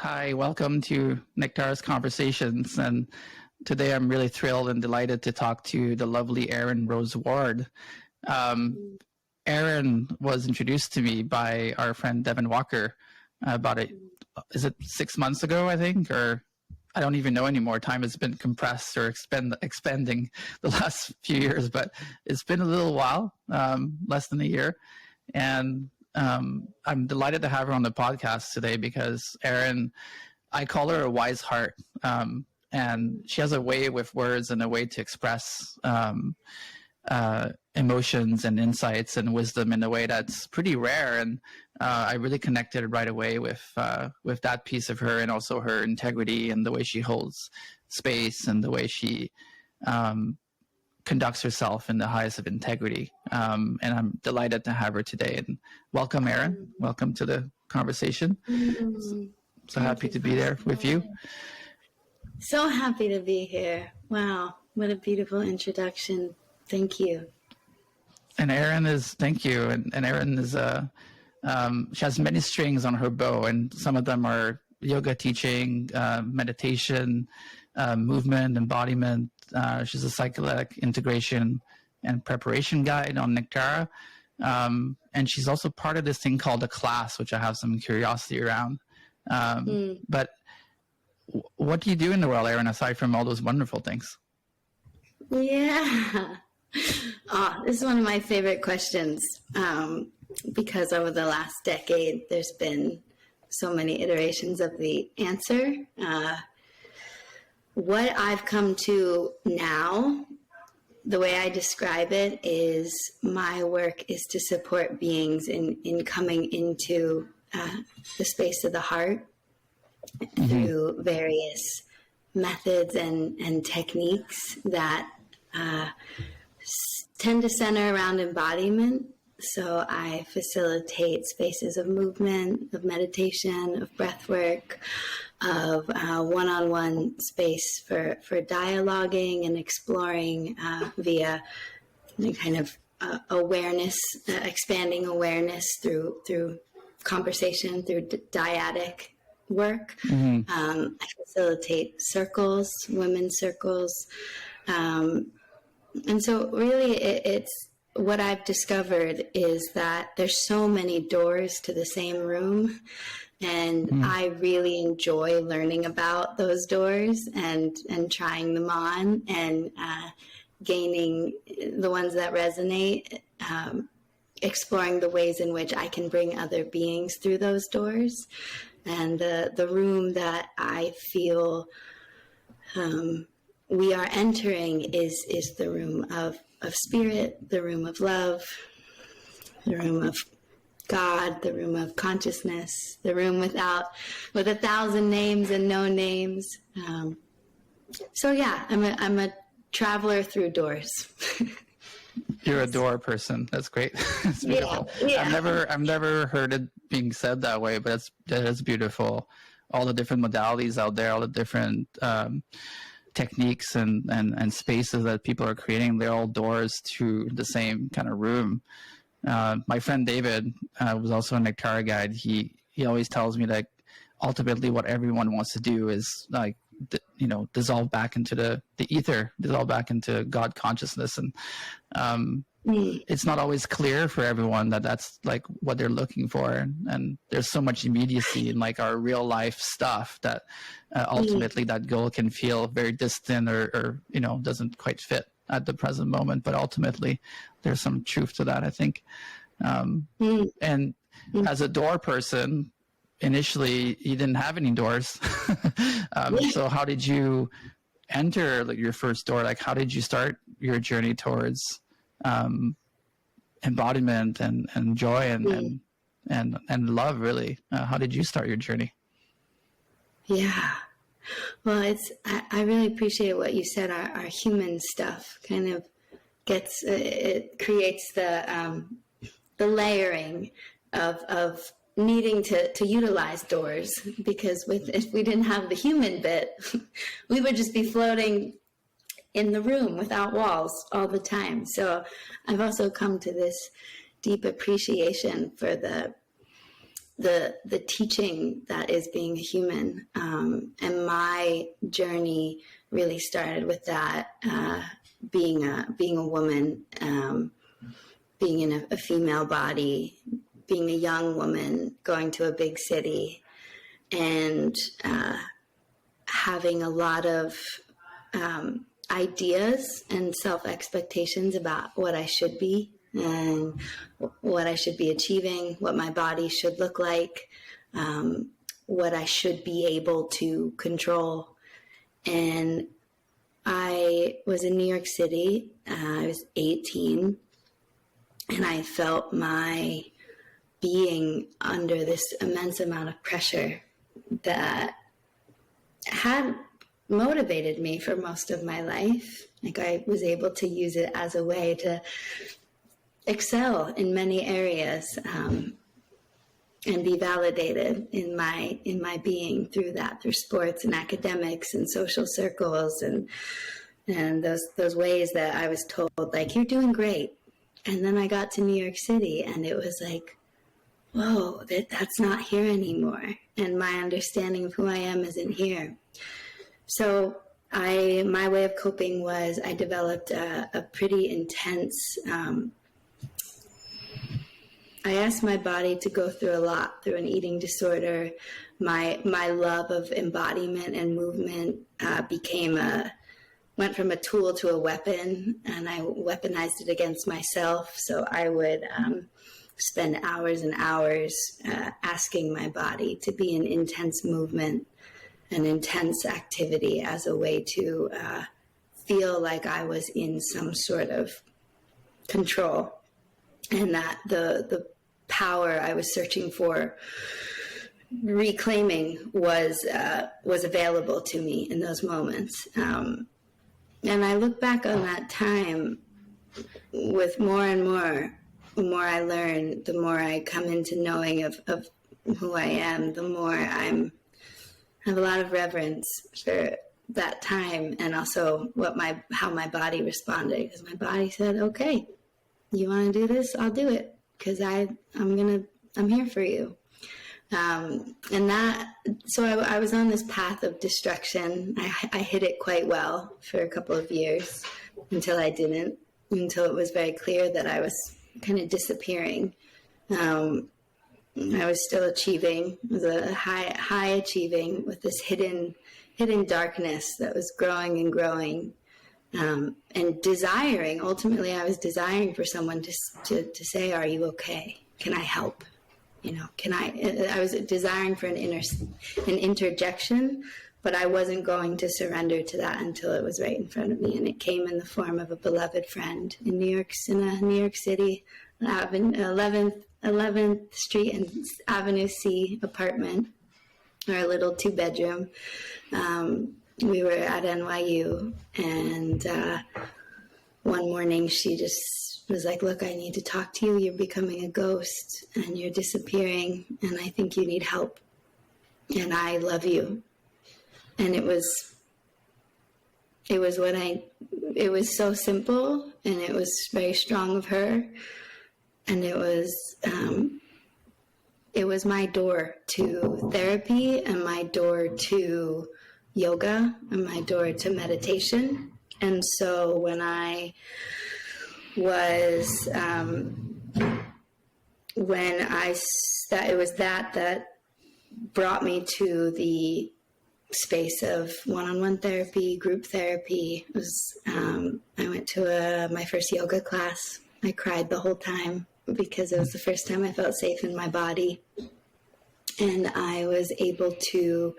Hi, welcome to Nectara's Conversations. And today I'm really thrilled and delighted to talk to the lovely Erin Rose Ward. Erin was introduced to me by our friend Devin Walker about is it 6 months ago, I think, or I don't even know anymore. Time has been compressed or expanding the last few years, but it's been a little while, less than a year. And I'm delighted to have her on the podcast today because Erin, I call her a wise heart, and she has a way with words and a way to express emotions and insights and wisdom in a way that's pretty rare. And I really connected right away with that piece of her, and also her integrity and the way she holds space and the way she conducts herself in the highest of integrity. And I'm delighted to have her today. And welcome, Erin. Welcome to the conversation. So happy to be there with you. So happy to be here. Wow, what a beautiful introduction. Thank you. And Erin is, thank you. And Erin is, she has many strings on her bow, and some of them are yoga teaching, meditation, movement, embodiment. She's a psychedelic integration and preparation guide on Nectara. And she's also part of this thing called a class, which I have some curiosity around. But what do you do in the world, Erin, aside from all those wonderful things? Yeah. Oh, this is one of my favorite questions, because over the last decade, there's been so many iterations of the answer. What I've come to now, the way I describe it is my work is to support beings in coming into the space of the heart through various methods and techniques that tend to center around embodiment. So I facilitate spaces of movement, of meditation, of breathwork, of one-on-one space for dialoguing and exploring via kind of awareness, expanding awareness through conversation, through dyadic work. I facilitate circles, women's circles. And so really it's what I've discovered is that there's so many doors to the same room, and I really enjoy learning about those doors and trying them on and gaining the ones that resonate, exploring the ways in which I can bring other beings through those doors. And the room that I feel we are entering is the room of spirit, the room of love, the room of God, the room of consciousness, the room with 1,000 names and no names. So yeah, I'm a traveler through doors. You're a door person. That's great. That's beautiful. Yeah. I've never heard it being said that way, but that is beautiful. All the different modalities out there, all the different techniques and spaces that people are creating, they're all doors to the same kind of room. My friend David was also a Nectara guide. He always tells me that ultimately what everyone wants to do is like, dissolve back into the ether, dissolve back into God consciousness. And it's not always clear for everyone that that's like what they're looking for. And there's so much immediacy in like our real life stuff that ultimately that goal can feel very distant or doesn't quite fit at the present moment. But ultimately there's some truth to that, I think. And as a door person, initially you didn't have any doors. So how did you enter your first door? Like, how did you start your journey towards embodiment and joy and love, really? How did you start your journey? Yeah. Well, I really appreciate what you said. Our human stuff kind of it creates the layering of needing to utilize doors, because if we didn't have the human bit, we would just be floating in the room without walls all the time. So I've also come to this deep appreciation for the the teaching that is being a human. And my journey really started with that, being a woman, being in a female body, being a young woman, going to a big city, and having a lot of ideas and self-expectations about what I should be and what I should be achieving, what my body should look like, what I should be able to control. And I was in New York City. I was 18, and I felt my being under this immense amount of pressure that had motivated me for most of my life. Like, I was able to use it as a way to excel in many areas, and be validated in my being through that, through sports and academics and social circles and those ways that I was told, like, you're doing great. And then I got to New York City, and it was like, whoa, that's not here anymore. And my understanding of who I am isn't here. So my way of coping was I developed a pretty intense, I asked my body to go through a lot through an eating disorder. My love of embodiment and movement went from a tool to a weapon, and I weaponized it against myself. So I would spend hours and hours asking my body to be in intense movement and intense activity as a way to feel like I was in some sort of control, and that the power I was searching for reclaiming was available to me in those moments. And I look back on that time with more and more, the more I learn, the more I come into knowing of who I am, the more I have a lot of reverence for that time, and also how my body responded, because my body said, okay, you want to do this? I'll do it, because I'm here for you. So I was on this path of destruction. I hid it quite well for a couple of years until I didn't, until it was very clear that I was kind of disappearing. I was still achieving. It was a high achieving with this hidden darkness that was growing and growing, and desiring. Ultimately, I was desiring for someone to say, "Are you okay? Can I help?" I was desiring for an interjection, but I wasn't going to surrender to that until it was right in front of me. And it came in the form of a beloved friend in a New York City, 11th Street and Avenue C apartment, or a little 2-bedroom. We were at NYU, and one morning she just was like, look, I need to talk to you. You're becoming a ghost and you're disappearing, and I think you need help, and I love you. And it was so simple, and it was very strong of her, and it was my door to therapy, and my door to yoga, and my door to meditation. And so when I was, it was that brought me to the space of one-on-one therapy, group therapy. It was, I went to my first yoga class. I cried the whole time because it was the first time I felt safe in my body. And I was able to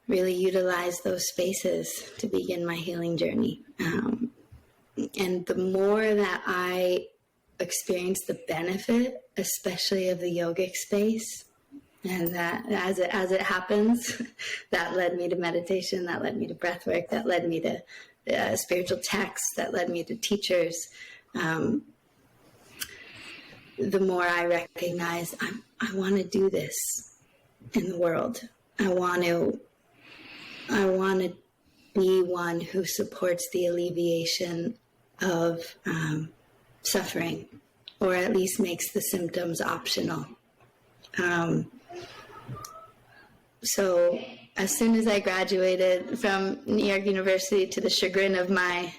really utilize those spaces to begin my healing journey. And the more that I experienced the benefit, especially of the yogic space, and that as it happens, that led me to meditation, that led me to breathwork, that led me to spiritual texts, that led me to teachers. The more I recognize, I want to do this in the world. I want to be one who supports the alleviation of suffering, or at least makes the symptoms optional. So as soon as I graduated from New York University, to the chagrin of my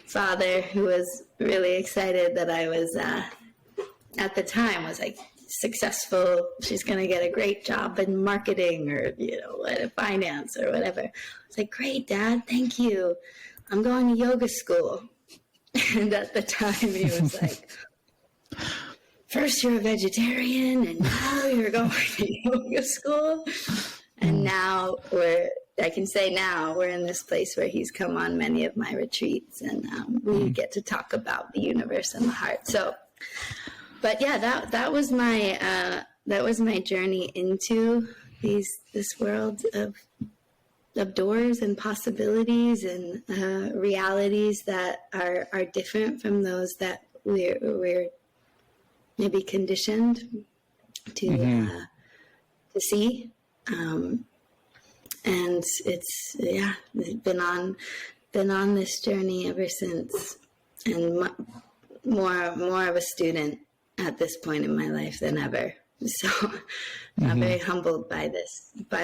father, who was really excited that I was, at the time, was like successful. She's going to get a great job in marketing or, finance or whatever. I was like, great, Dad, thank you. I'm going to yoga school. And at the time, he was like, first you're a vegetarian, and now you're going to yoga school. And now I can say we're in this place where he's come on many of my retreats, and we get to talk about the universe and the heart. So, but yeah, that was my journey into this world of doors and possibilities and realities that are different from those that we're maybe conditioned to see. And it's been on this journey ever since, and more of a student at this point in my life than ever. So I'm very humbled by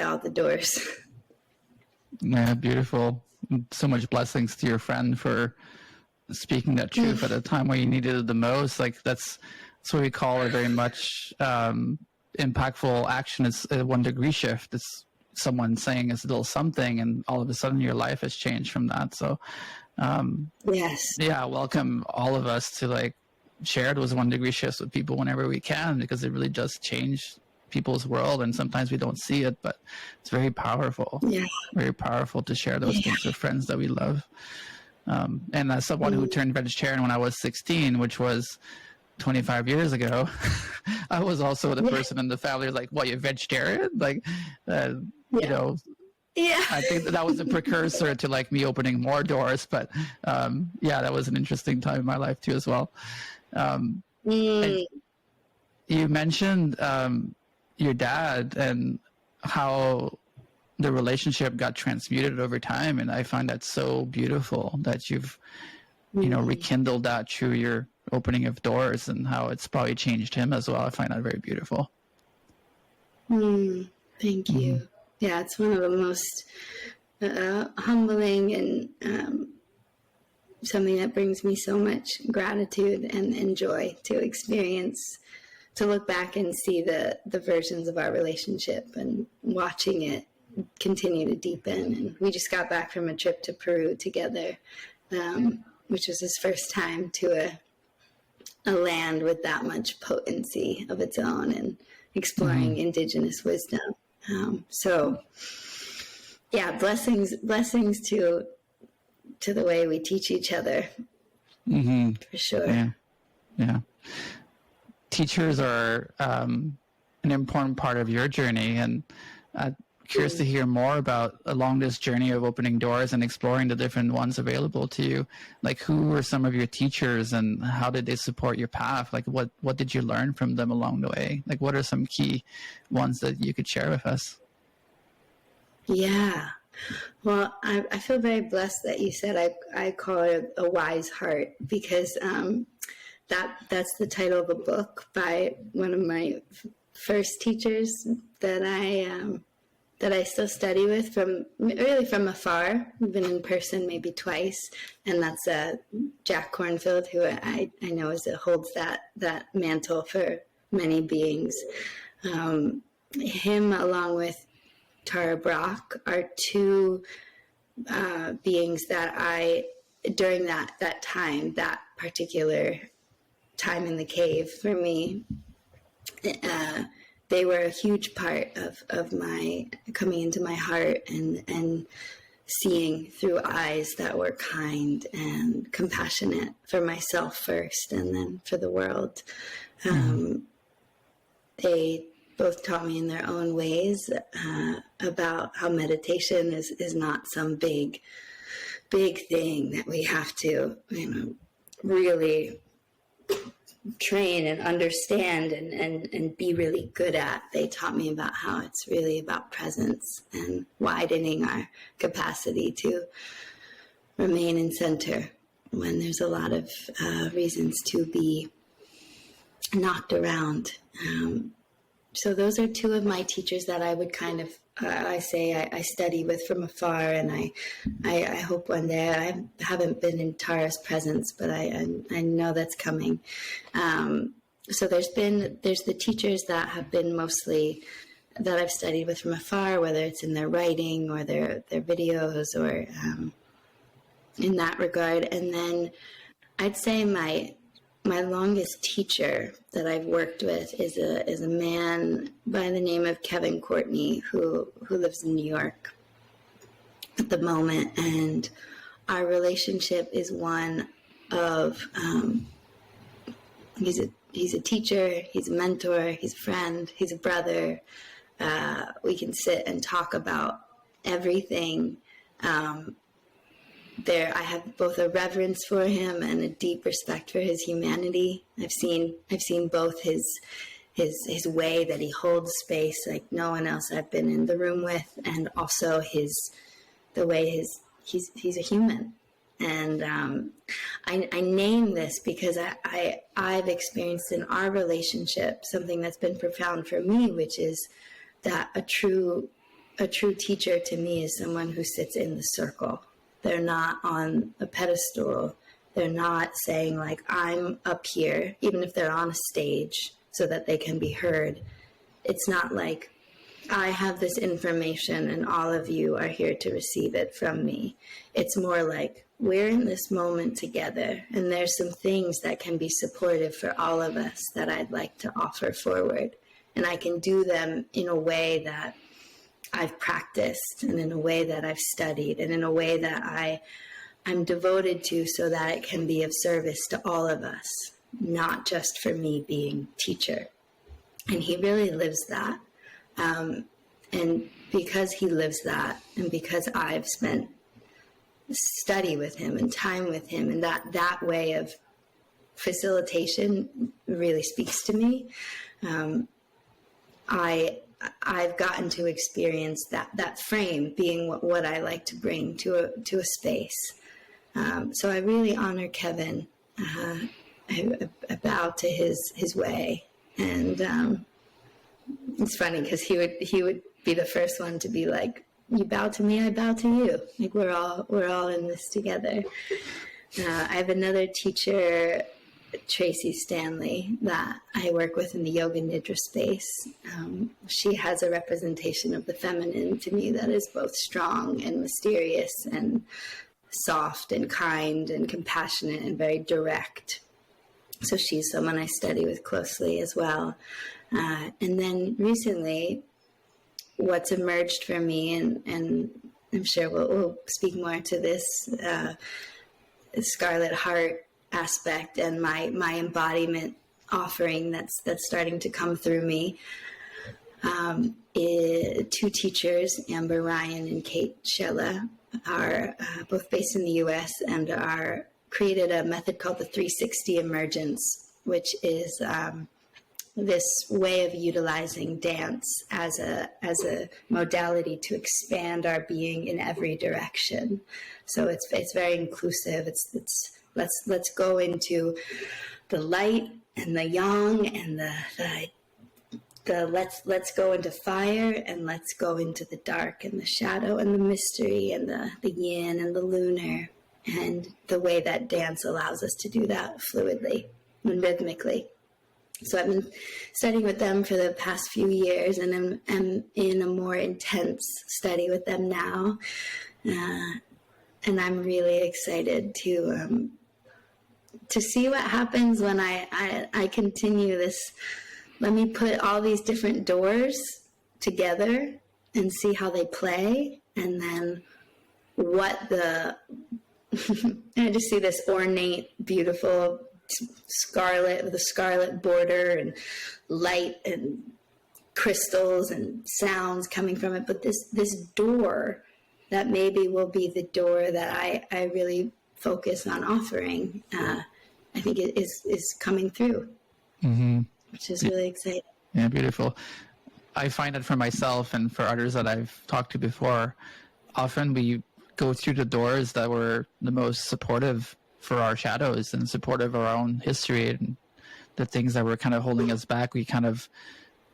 all the doors. Yeah, beautiful. So much blessings to your friend for speaking that truth at a time where you needed it the most. Like that's what we call a very much impactful action. Is a 1 degree shift. It's someone saying a little something, and all of a sudden your life has changed from that. So welcome all of us to share those 1 degree shifts with people whenever we can, because it really does change people's world, and sometimes we don't see it, but it's very powerful. Very powerful to share those things with friends that we love. And as someone who turned vegetarian when I was 16, which was 25 years ago, I was also the person in the family like, what, you're vegetarian? I think that was a precursor to me opening more doors. But that was an interesting time in my life too as well. You mentioned your dad and how the relationship got transmuted over time, and I find that so beautiful that you've rekindled that through your opening of doors, and how it's probably changed him as well. I find that very beautiful. Thank you. Yeah, it's one of the most humbling and something that brings me so much gratitude and joy to experience, to look back and see the versions of our relationship and watching it continue to deepen. And we just got back from a trip to Peru together, which was his first time to a land with that much potency of its own and exploring indigenous wisdom. Blessings to the way we teach each other, for sure. Yeah. Teachers are an important part of your journey, and curious to hear more about along this journey of opening doors and exploring the different ones available to you. Who were some of your teachers, and how did they support your path? What did you learn from them along the way? What are some key ones that you could share with us? Yeah. Well, I feel very blessed that you said I call it a wise heart, because that's the title of a book by one of my first teachers that I still study with from afar. I've been in person maybe twice, and that's Jack Kornfield, who I know holds that mantle for many beings. Him, along with Tara Brach, are two beings that during that particular time in the cave for me, they were a huge part of my coming into my heart and seeing through eyes that were kind and compassionate for myself first, and then for the world. They both taught me in their own ways about how meditation is not some big thing that we have to, really train and understand and be really good at. They taught me about how it's really about presence and widening our capacity to remain in center when there's a lot of reasons to be knocked around. So those are two of my teachers that I would kind of, I study with from afar, and I hope one day. I haven't been in Tara's presence, but I know that's coming. So there's the teachers that have been mostly that I've studied with from afar, whether it's in their writing or their videos or in that regard. And then I'd say my longest teacher that I've worked with is a man by the name of Kevin Courtney, who lives in New York at the moment, and our relationship is one of he's a teacher, he's a mentor, he's a friend, he's a brother. We can sit and talk about everything. I have both a reverence for him and a deep respect for his humanity. I've seen both his way that he holds space like no one else I've been in the room with, and also the way he's a human. And I name this because I've experienced in our relationship something that's been profound for me, which is that a true teacher to me is someone who sits in the circle. They're not on a pedestal. They're not saying like, I'm up here, even if they're on a stage so that they can be heard. It's not like, I have this information and all of you are here to receive it from me. It's more like, we're in this moment together, and there's some things that can be supportive for all of us that I'd like to offer forward. And I can do them in a way that I've practiced, and in a way that I've studied, and in a way that I'm devoted to, so that it can be of service to all of us, not just for me being teacher. And he really lives that. And because he lives that, and because I've spent study with him and time with him, and that way of facilitation really speaks to me, I've gotten to experience that frame being what I like to bring to a space. So I really honor Kevin. I bow to his way, and it's funny because he would be the first one to be like, "You bow to me, I bow to you." Like we're all in this together. I have another teacher, Tracy Stanley, that I work with in the yoga Nidra space. She has a representation of the feminine to me that is both strong and mysterious and soft and kind and compassionate and very direct. So she's someone I study with closely as well. And then recently, what's emerged for me, and I'm sure we'll speak more to this, Scarlet Heart aspect and my embodiment offering that's starting to come through me. Two teachers, Amber Ryan and Kate Shella, are both based in the U.S. and are created a method called the 360 emergence, which is this way of utilizing dance as a modality to expand our being in every direction. So it's very inclusive. It's let's go into the light and the yang and the let's go into fire, and let's go into the dark and the shadow and the mystery and the yin and the lunar, and the way that dance allows us to do that fluidly and rhythmically. So I've been studying with them for the past few years, and I'm in a more intense study with them now. And I'm really excited to see what happens when I continue this. Let me put all these different doors together and see how they play, and then I just see this ornate, beautiful scarlet with a scarlet border and light and crystals and sounds coming from it. But this door that maybe will be the door that I really focus on offering, I think it is coming through, which is really exciting. Yeah, beautiful. I find that for myself and for others that I've talked to before, often we go through the doors that were the most supportive for our shadows and supportive of our own history and the things that were kind of holding us back. We kind of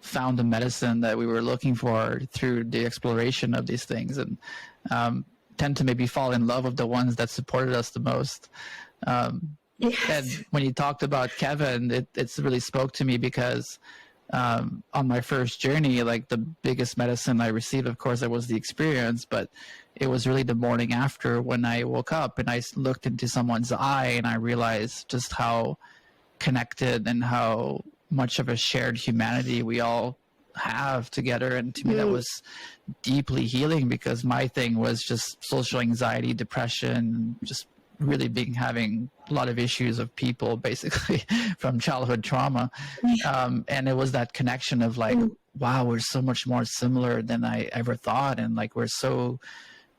found the medicine that we were looking for through the exploration of these things, and tend to maybe fall in love with the ones that supported us the most. Yes. And when you talked about Kevin, it's really spoke to me because on my first journey, like the biggest medicine I received, of course, it was the experience, but it was really the morning after when I woke up and I looked into someone's eye and I realized just how connected and how much of a shared humanity we all have together. And to me, that was deeply healing, because my thing was just social anxiety, depression, just really having a lot of issues of people, basically from childhood trauma. And it was that connection of like, wow, we're so much more similar than I ever thought. And like, we're so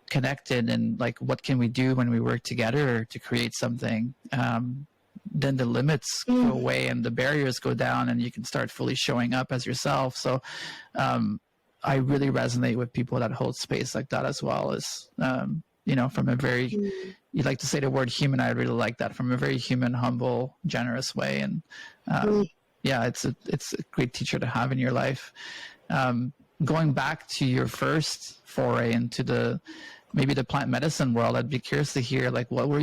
connected, and like, what can we do when we work together to create something? Then the limits go away and the barriers go down, and you can start fully showing up as yourself. So I really resonate with people that hold space like that, as well as, you know, from a very, you like to say the word human. I really like that, from a very human, humble, generous way. And yeah, it's a great teacher to have in your life. Going back to your first foray into maybe the plant medicine world, I'd be curious to hear, like, what were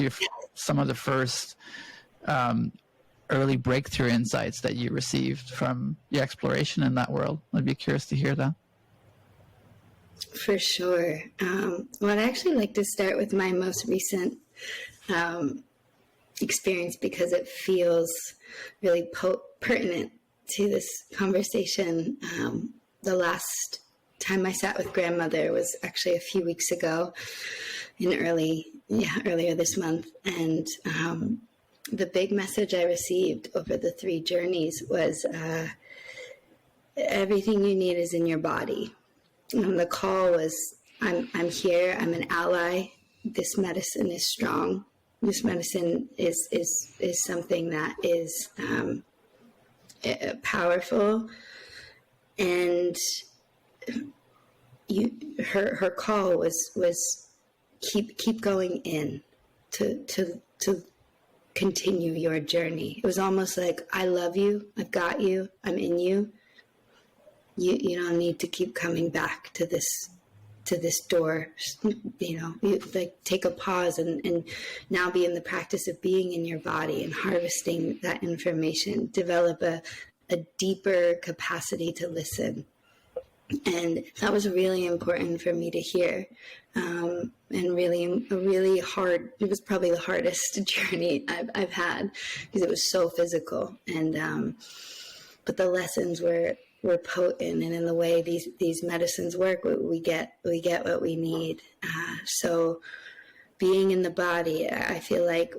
some of the first early breakthrough insights that you received from your exploration in that world? I'd be curious to hear that. For sure. Well, I'd actually like to start with my most recent experience, because it feels really pertinent to this conversation. The last time I sat with grandmother was actually a few weeks ago, earlier this month. And the big message I received over the 3 journeys was everything you need is in your body. And the call was, I'm here, I'm an ally. This medicine is strong. This medicine is something that is powerful. And her call was keep going in to continue your journey. It was almost like, I love you, I've got you, I'm in you. You don't need to keep coming back to this door. You know, you like take a pause and now be in the practice of being in your body and harvesting that information. Develop a deeper capacity to listen. And that was really important for me to hear. And really hard. It was probably the hardest journey I've had, because it was so physical. And but the lessons were potent, and in the way these medicines work, we get what we need. So being in the body, I feel like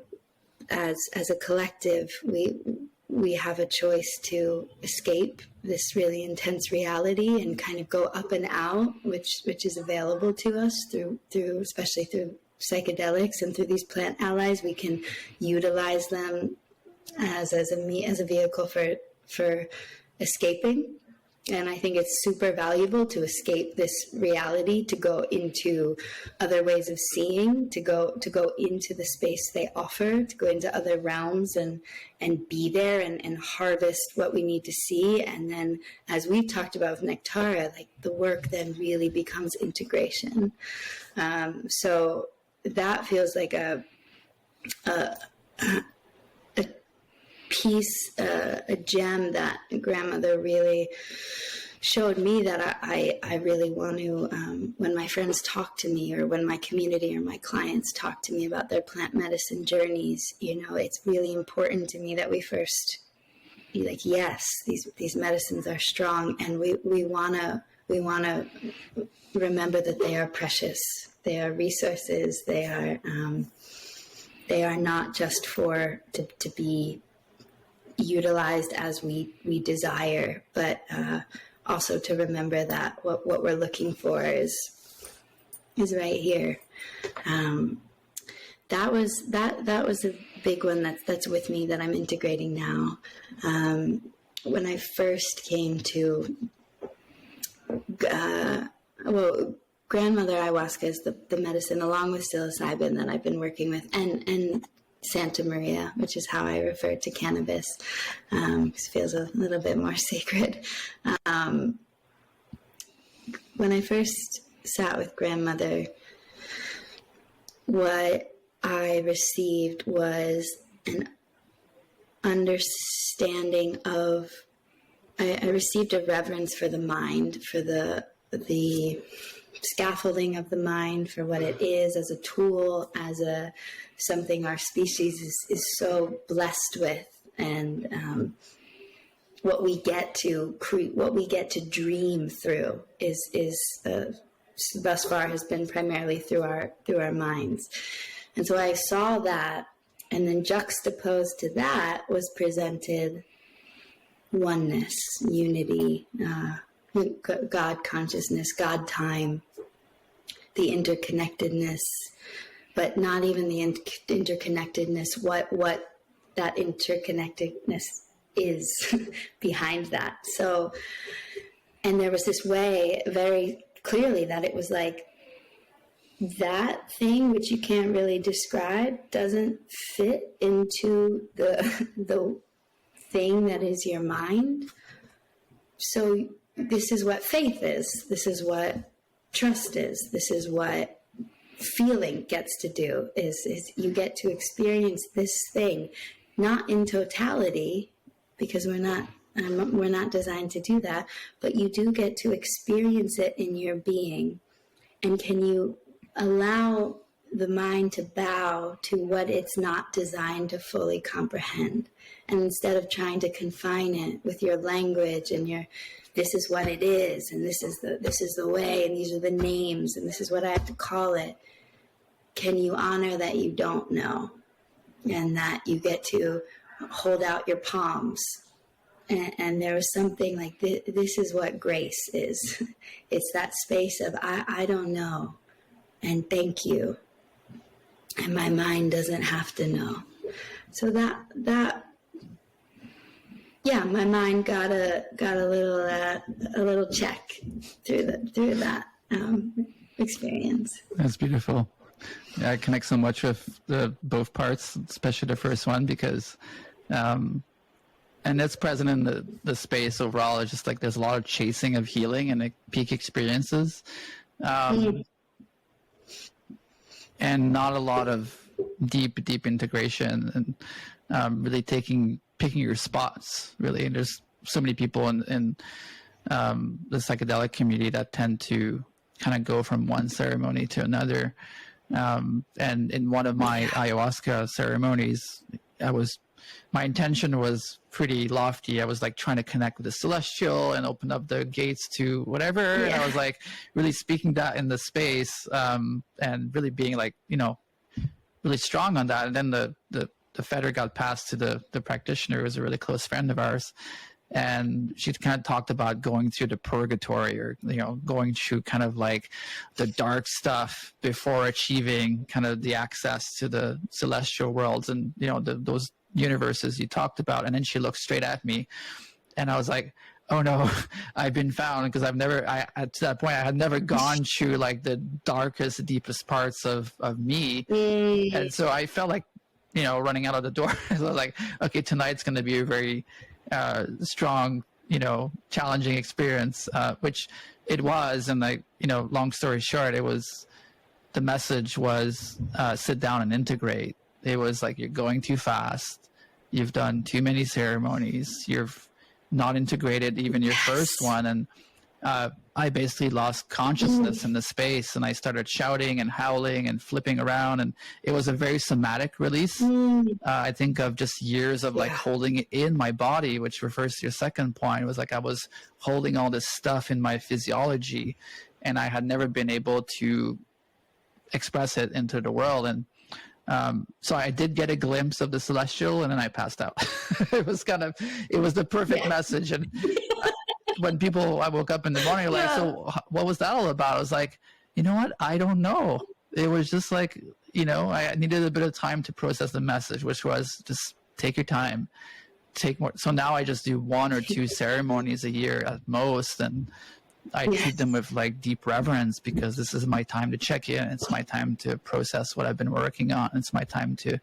as a collective, we have a choice to escape this really intense reality and kind of go up and out, which is available to us through especially through psychedelics and through these plant allies. We can utilize them as a vehicle for escaping. And I think it's super valuable to escape this reality, to go into other ways of seeing, to go into the space they offer, to go into other realms and be there and harvest what we need to see. And then, as we've talked about with Nectara, like the work then really becomes integration. So that feels like a piece, a gem that grandmother really showed me, that I really want to, when my friends talk to me, or when my community or my clients talk to me about their plant medicine journeys, you know, it's really important to me that we first be like, yes, these medicines are strong, and we want to remember that they are precious. They are resources. They are not just to be utilized as we desire, but also to remember that what we're looking for is right here. That was a big one that's with me, that I'm integrating now. When I first came to grandmother ayahuasca is the medicine, along with psilocybin, that I've been working with, and Santa Maria, which is how I refer to cannabis, because it feels a little bit more sacred. When I first sat with grandmother, what I received was an understanding of, I received a reverence for the mind, for the scaffolding of the mind, for what it is as a tool, as something our species is so blessed with, and what we get to dream through is thus far has been primarily through our minds. And so I saw that, and then juxtaposed to that was presented oneness, unity, God consciousness, God time, the interconnectedness, but not even the interconnectedness, what that interconnectedness is behind that. So, and there was this way very clearly that it was like, that thing which you can't really describe doesn't fit into the thing that is your mind. So this is what faith is. This is what trust is. This is what feeling gets to do, is you get to experience this thing, not in totality, because we're not designed to do that, but you do get to experience it in your being. And can you allow the mind to bow to what it's not designed to fully comprehend? And instead of trying to confine it with your language and your, this is what it is, and this is the way, and these are the names, and this is what I have to call it, can you honor that you don't know, and that you get to hold out your palms? And there was something like, this is what grace is. It's that space of, I don't know, and thank you. And my mind doesn't have to know. So that yeah, my mind got a little check through that experience. That's beautiful. Yeah, I connect so much with both parts, especially the first one, because and that's present in the space overall. It's just like there's a lot of chasing of healing and like peak experiences, and not a lot of deep integration, and really picking your spots, really. And there's so many people in the psychedelic community that tend to kind of go from one ceremony to another. And in one of my ayahuasca ceremonies, my intention was pretty lofty. I was like trying to connect with the celestial and open up the gates to whatever. Yeah. And I was like really speaking that in the space, and really being like, really strong on that. And then the feather got passed to the practitioner, who was a really close friend of ours. And she kind of talked about going through the purgatory, or, going through kind of like the dark stuff before achieving kind of the access to the celestial worlds and, those universes you talked about. And then she looked straight at me, and I was like, oh no, I've been found, because to that point, I had never gone through like the darkest, deepest parts of me. And so I felt like, running out of the door. So I was like, okay, tonight's going to be a very strong, challenging experience, which it was. And like, long story short, the message was, sit down and integrate. It was like, you're going too fast. You've done too many ceremonies. You've not integrated even your first one. And I basically lost consciousness in the space, and I started shouting and howling and flipping around, and it was a very somatic release. I think of just years of like holding it in my body, which refers to your second point. It was like I was holding all this stuff in my physiology, and I had never been able to express it into the world. And so I did get a glimpse of the celestial, and then I passed out. It was the perfect message. And when I woke up in the morning, like, so what was that all about? I was like, you know what? I don't know. It was just like, I needed a bit of time to process the message, which was just take your time, take more. So now I just do 1 or 2 ceremonies a year at most. And I treat them with like deep reverence, because this is my time to check in. It's my time to process what I've been working on. It's my time to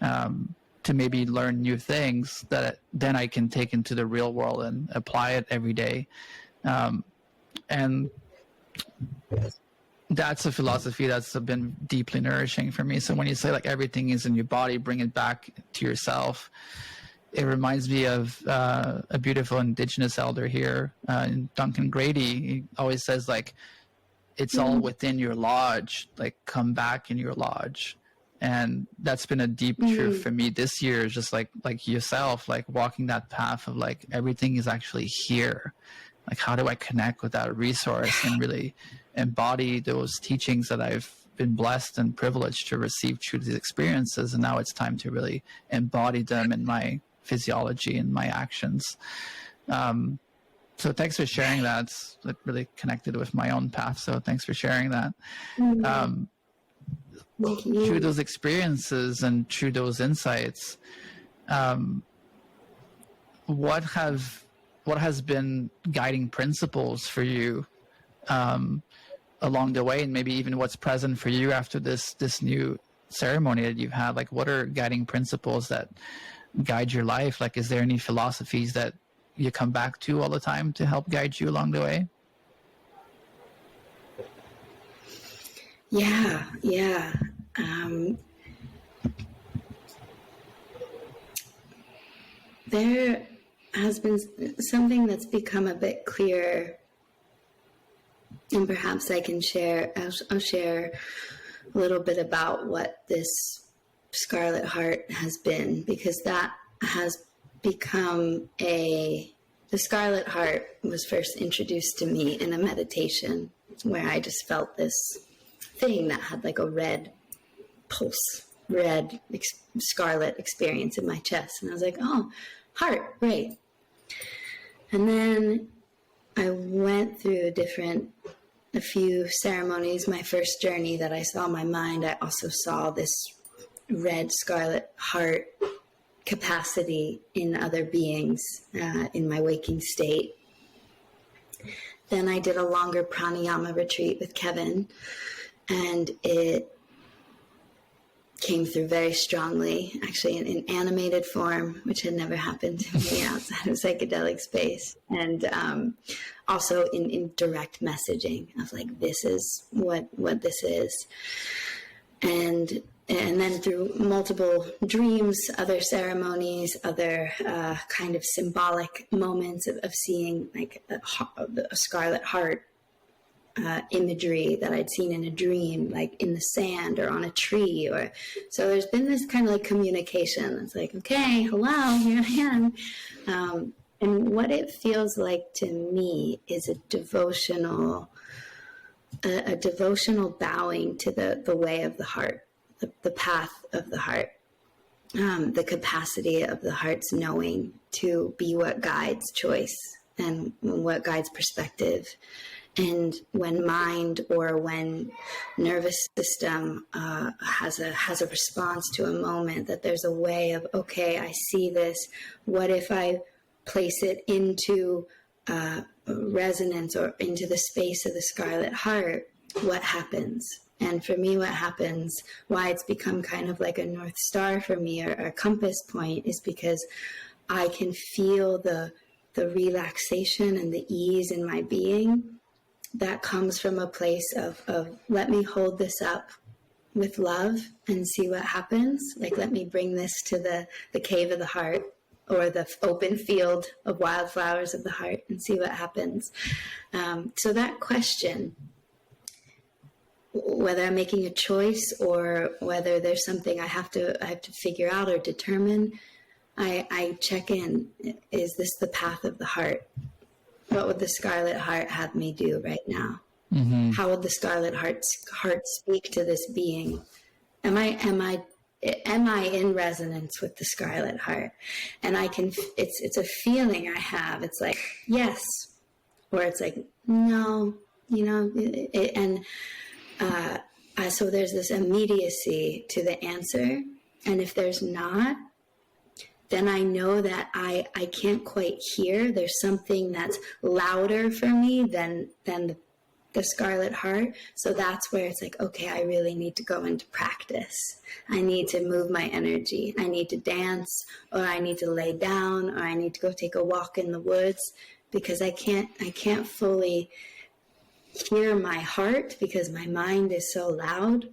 to maybe learn new things that then I can take into the real world and apply it every day. And that's a philosophy that's been deeply nourishing for me. So when you say like everything is in your body, bring it back to yourself, it reminds me of a beautiful indigenous elder here, Duncan Grady. He always says like, it's all within your lodge, like come back in your lodge. And that's been a deep truth for me this year, is just like yourself, like walking that path of like, everything is actually here. Like, how do I connect with that resource and really embody those teachings that I've been blessed and privileged to receive through these experiences? And now it's time to really embody them in my physiology and my actions. So thanks for sharing that. It really connected with my own path. So thanks for sharing that. Through those experiences and through those insights, what has been guiding principles for you along the way, and maybe even what's present for you after this new ceremony that you've had? Like, what are guiding principles that guide your life? Like, is there any philosophies that you come back to all the time to help guide you along the way? Yeah. There has been something that's become a bit clearer, and perhaps I can share. I'll share a little bit about what this Scarlet Heart has been, because that has become the Scarlet Heart was first introduced to me in a meditation where I just felt this thing that had like a red pulse, scarlet experience in my chest. And I was like, oh, heart, right. And then I went through a few ceremonies. My first journey that I saw my mind, I also saw this red scarlet heart capacity in other beings in my waking state. Then I did a longer pranayama retreat with Kevin, and it came through very strongly, actually in animated form, which had never happened to me outside of psychedelic space. And also in direct messaging of like, this is what this is. And then through multiple dreams, other ceremonies, other kind of symbolic moments of seeing like a scarlet heart imagery that I'd seen in a dream, like in the sand or on a tree. So there's been this kind of like communication. It's like, okay, hello, here I am. And what it feels like to me is a devotional bowing to the way of the heart, the path of the heart, the capacity of the heart's knowing to be what guides choice and what guides perspective. And when mind or when nervous system has a response to a moment, that there's a way of, okay, I see this. What if I place it into resonance or into the space of the Scarlet Heart? What happens? And for me, what happens, why it's become kind of like a North Star for me, or a compass point, is because I can feel the relaxation and the ease in my being that comes from a place of let me hold this up with love and see what happens. Like, let me bring this to the cave of the heart, or the open field of wildflowers of the heart, and see what happens. So that question, whether I'm making a choice or whether there's something I have to figure out or determine, I check in. Is this the path of the heart? What would the Scarlet Heart have me do right now? Mm-hmm. How would the Scarlet Heart speak to this being? Am I in resonance with the Scarlet Heart? And it's a feeling I have. It's like, yes, or it's like, no, so there's this immediacy to the answer. And if there's not, then I know that I can't quite hear. There's something that's louder for me than the Scarlet Heart. So that's where it's like, okay, I really need to go into practice. I need to move my energy. I need to dance, or I need to lay down, or I need to go take a walk in the woods, because I can't fully hear my heart because my mind is so loud.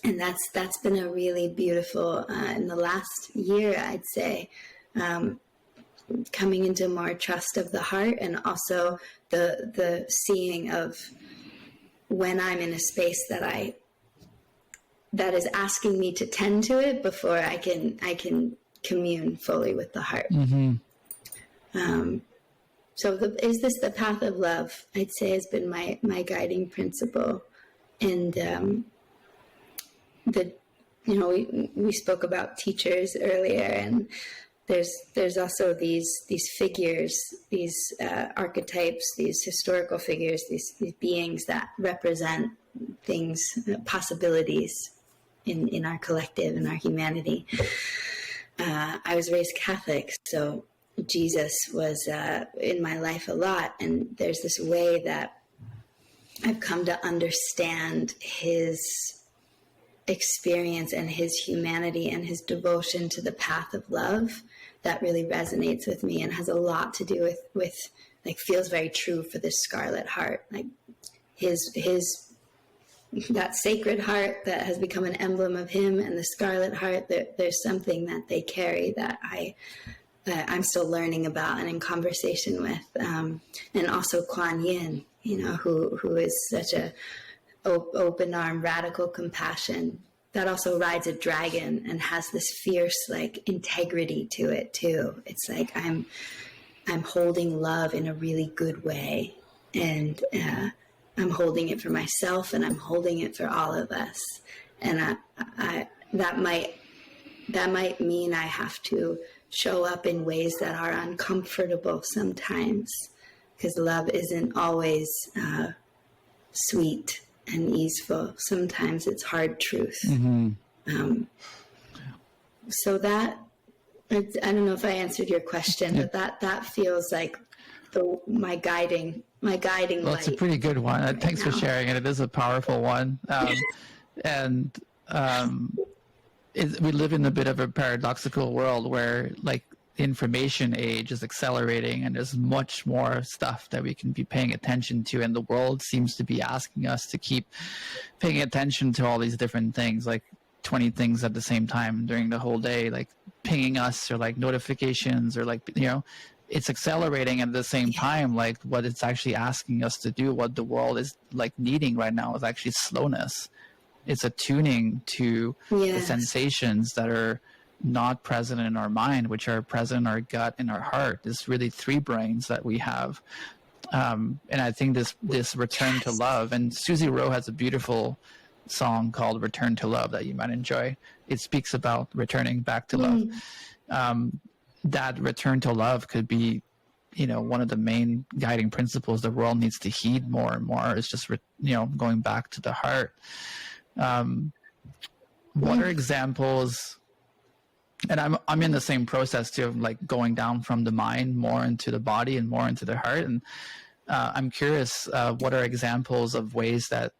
And that's been a really beautiful, in the last year, I'd say, coming into more trust of the heart, and also the seeing of when I'm in a space that is asking me to tend to it before I can commune fully with the heart. Mm-hmm. So is this the path of love? I'd say has been my guiding principle. And we spoke about teachers earlier, and there's also these figures, these archetypes, these historical figures, these beings that represent things, possibilities in our collective, in our humanity. I was raised Catholic, so Jesus was in my life a lot, and there's this way that I've come to understand his experience and his humanity and his devotion to the path of love that really resonates with me, and has a lot to do with like, feels very true for this Scarlet Heart, like his that sacred heart that has become an emblem of him, and the Scarlet Heart, there's something that they carry that I'm still learning about and in conversation with, and also Kuan Yin, who is such a open arm, radical compassion that also rides a dragon and has this fierce, like, integrity to it too. It's like I'm holding love in a really good way, and I'm holding it for myself, and I'm holding it for all of us. And that might mean I have to show up in ways that are uncomfortable sometimes, because love isn't always sweet and easeful. Sometimes it's hard truth. Mm-hmm. So that, I don't know if I answered your question, but that feels like my guiding well, light. It's a pretty good one. Right Thanks now. for sharing it. It is a powerful one. We live in a bit of a paradoxical world where, like, the information age is accelerating, and there's much more stuff that we can be paying attention to, and the world seems to be asking us to keep paying attention to all these different things, like 20 things at the same time during the whole day, like pinging us, or like notifications, or like, it's accelerating at the same time. Like, what it's actually asking us to do, what the world is like needing right now, is actually slowness. It's attuning to the sensations that are not present in our mind, which are present in our gut and our heart. There's really three brains that we have. And I think this return to love, and Susie Rowe has a beautiful song called Return to Love that you might enjoy. It speaks about returning back to love. That return to love could be, one of the main guiding principles the world needs to heed more and more, is just, going back to the heart. What are examples? And I'm in the same process too, of like going down from the mind more into the body and more into the heart. And I'm curious, what are examples of ways that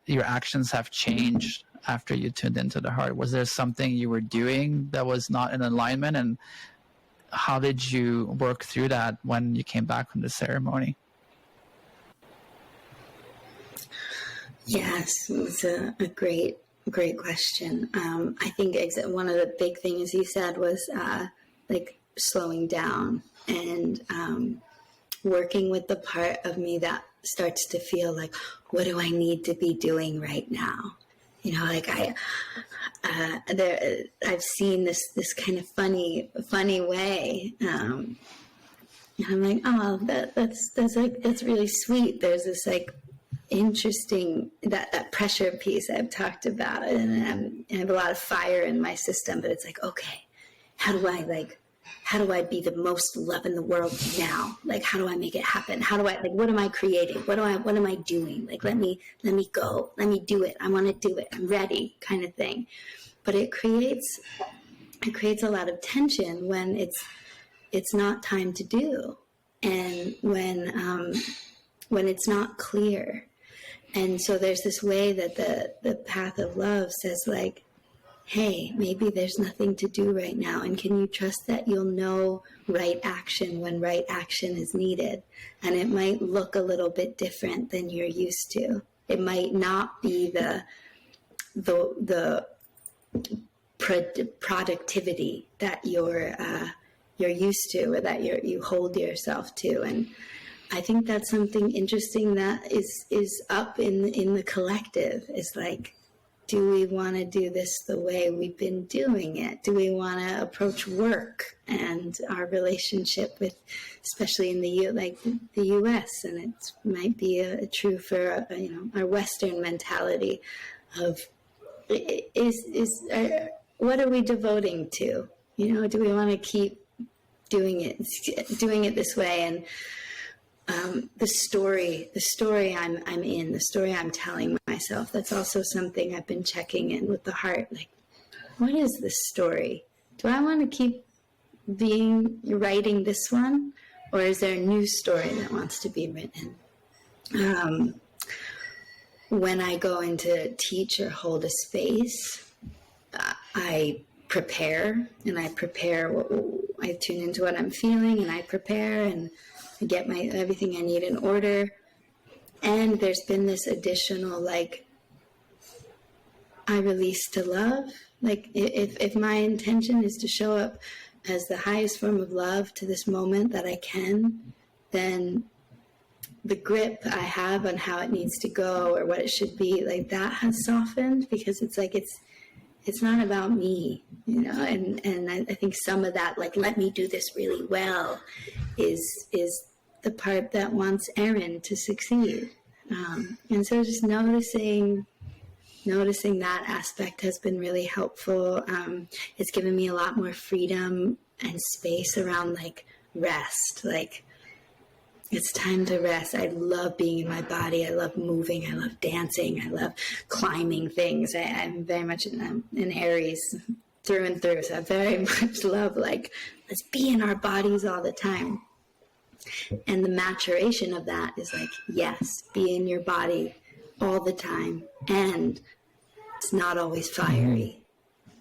your actions have changed after you tuned into the heart? Was there something you were doing that was not in alignment, and how did you work through that when you came back from the ceremony? Yes, it's a great question. I think one of the big things you said was like slowing down and working with the part of me that starts to feel like, what do I need to be doing right now? Like I've seen this kind of funny way, and I'm like, oh, that's really sweet. There's this like interesting that pressure piece I've talked about, and I have a lot of fire in my system, but it's like, okay, how do I be the most love in the world now? Like, how do I make it happen? How do I, like, what am I creating? What am I doing? Like, let me go, let me do it. I want to do it. I'm ready, kind of thing. But it creates a lot of tension when it's not time to do. And when, when it's not clear. And so there's this way that the path of love says, like, hey, maybe there's nothing to do right now. And can you trust that you'll know right action when right action is needed? And it might look a little bit different than you're used to. It might not be the productivity that you're used to, or that you hold yourself to. And I think that's something interesting that is up in the collective, is like, do we want to do this the way we've been doing it? Do we want to approach work and our relationship with, especially in the U.S., and it might be true for our Western mentality of what are we devoting to? Do we want to keep doing it this way? And the story I'm in, the story I'm telling myself, that's also something I've been checking in with the heart. Like, what is this story? Do I want to keep writing this one? Or is there a new story that wants to be written? When I go in to teach or hold a space, I prepare, and I tune into what I'm feeling, and I prepare, and I get everything I need in order. And there's been this additional, like, I release to love. Like, if my intention is to show up as the highest form of love to this moment that I can, then the grip I have on how it needs to go or what it should be, like, that has softened, because it's like, it's not about me, and I think some of that, like, let me do this really well, is the part that wants Erin to succeed. And so just noticing that aspect has been really helpful. It's given me a lot more freedom and space around, like, rest. Like, it's time to rest. I love being in my body. I love moving. I love dancing. I love climbing things. I'm very much in Aries through and through. So I very much love, like, let's be in our bodies all the time. And the maturation of that is like, yes, be in your body all the time. And it's not always fiery.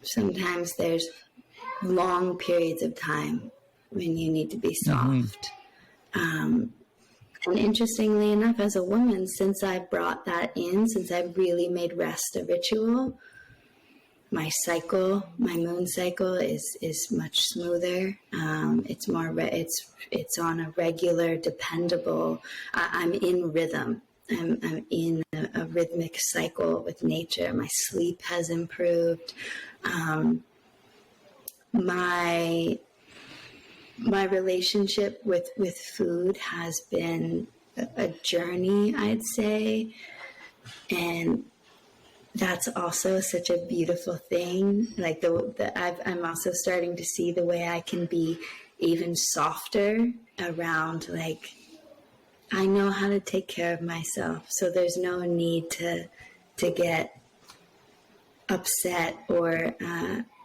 Sometimes there's long periods of time when you need to be soft. And interestingly enough, as a woman, since I brought that in, since I really made rest a ritual, my moon cycle is much smoother. It's more, it's on a regular, dependable, I'm in rhythm. I'm in a rhythmic cycle with nature. My sleep has improved. My relationship with food has been a journey, I'd say. And that's also such a beautiful thing. Like I'm also starting to see the way I can be even softer around, like, I know how to take care of myself. So there's no need to get upset or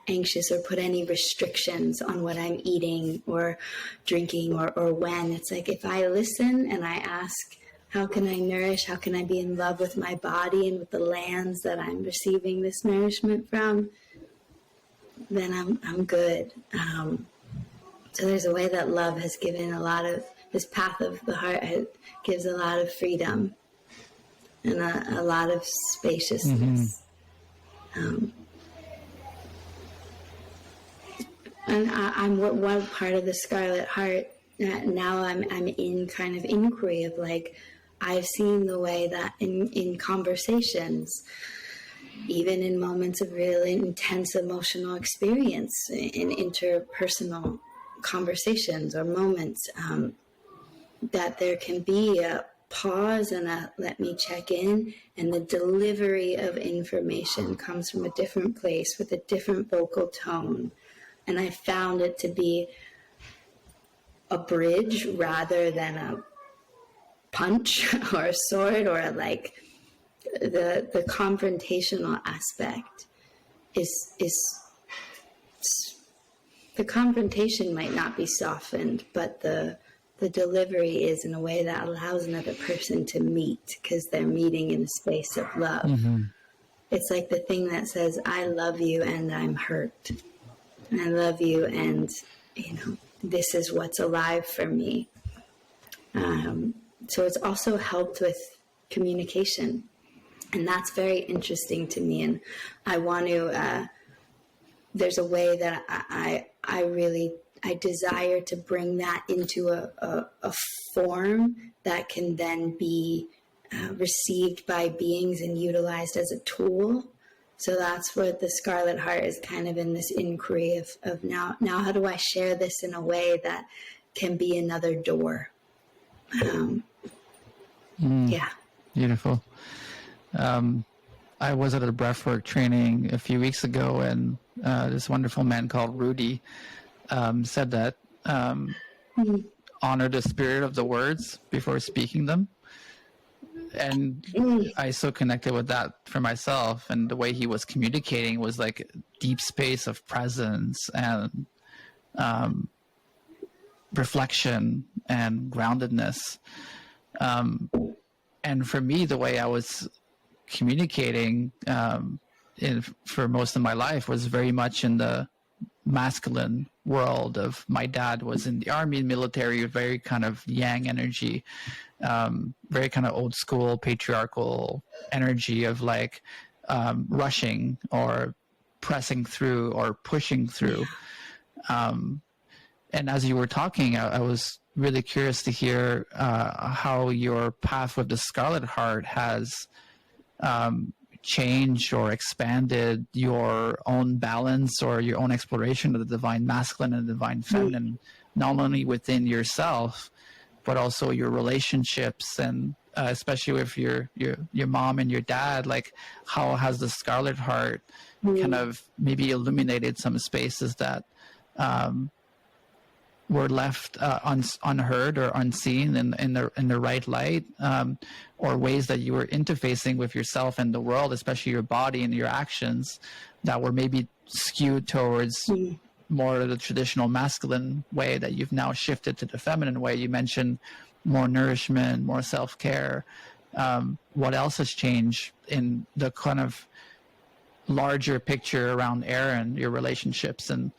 anxious or put any restrictions on what I'm eating or drinking or when. It's like, if I listen and I ask, how can I nourish? How can I be in love with my body and with the lands that I'm receiving this nourishment from? Then I'm good. So there's a way that love has given a lot of, this path of the heart gives a lot of freedom and a lot of spaciousness. And I'm one part of the Scarlet Heart. Now I'm in kind of inquiry of, like, I've seen the way that in conversations, even in moments of really intense emotional experience, in interpersonal conversations or moments, that there can be a pause and a let me check in, and the delivery of information comes from a different place with a different vocal tone. And I found it to be a bridge rather than a punch or a sword, or like the confrontational aspect is the confrontation might not be softened, but the the delivery is in a way that allows another person to meet, because they're meeting in a space of love. Mm-hmm. It's like the thing that says, I love you and I'm hurt. I love you and, this is what's alive for me. So it's also helped with communication. And that's very interesting to me. And I want to, there's a way that I desire to bring that into a form that can then be received by beings and utilized as a tool. So that's what the Scarlet Heart is kind of in this inquiry of now how do I share this in a way that can be another door? Yeah. Beautiful. I was at a breathwork training a few weeks ago, and this wonderful man called Rudy said that honor the spirit of the words before speaking them. And I so connected with that for myself, and the way he was communicating was like a deep space of presence and reflection and groundedness. And for me, the way I was communicating for most of my life was very much in the masculine world of my dad was in the army and military, very kind of yang energy, very kind of old school patriarchal energy of like rushing or pressing through or pushing through. And as you were talking, I was really curious to hear how your path with the Scarlet Heart has changed or expanded your own balance or your own exploration of the divine masculine and the divine feminine, not only within yourself, but also your relationships, and especially with your mom and your dad. Like, how has the Scarlet Heart kind of maybe illuminated some spaces that were left unheard or unseen in the right light, or ways that you were interfacing with yourself and the world, especially your body and your actions, that were maybe skewed towards more of the traditional masculine way that you've now shifted to the feminine way. You mentioned more nourishment, more self-care. What else has changed in the kind of larger picture around Erin, your relationships? And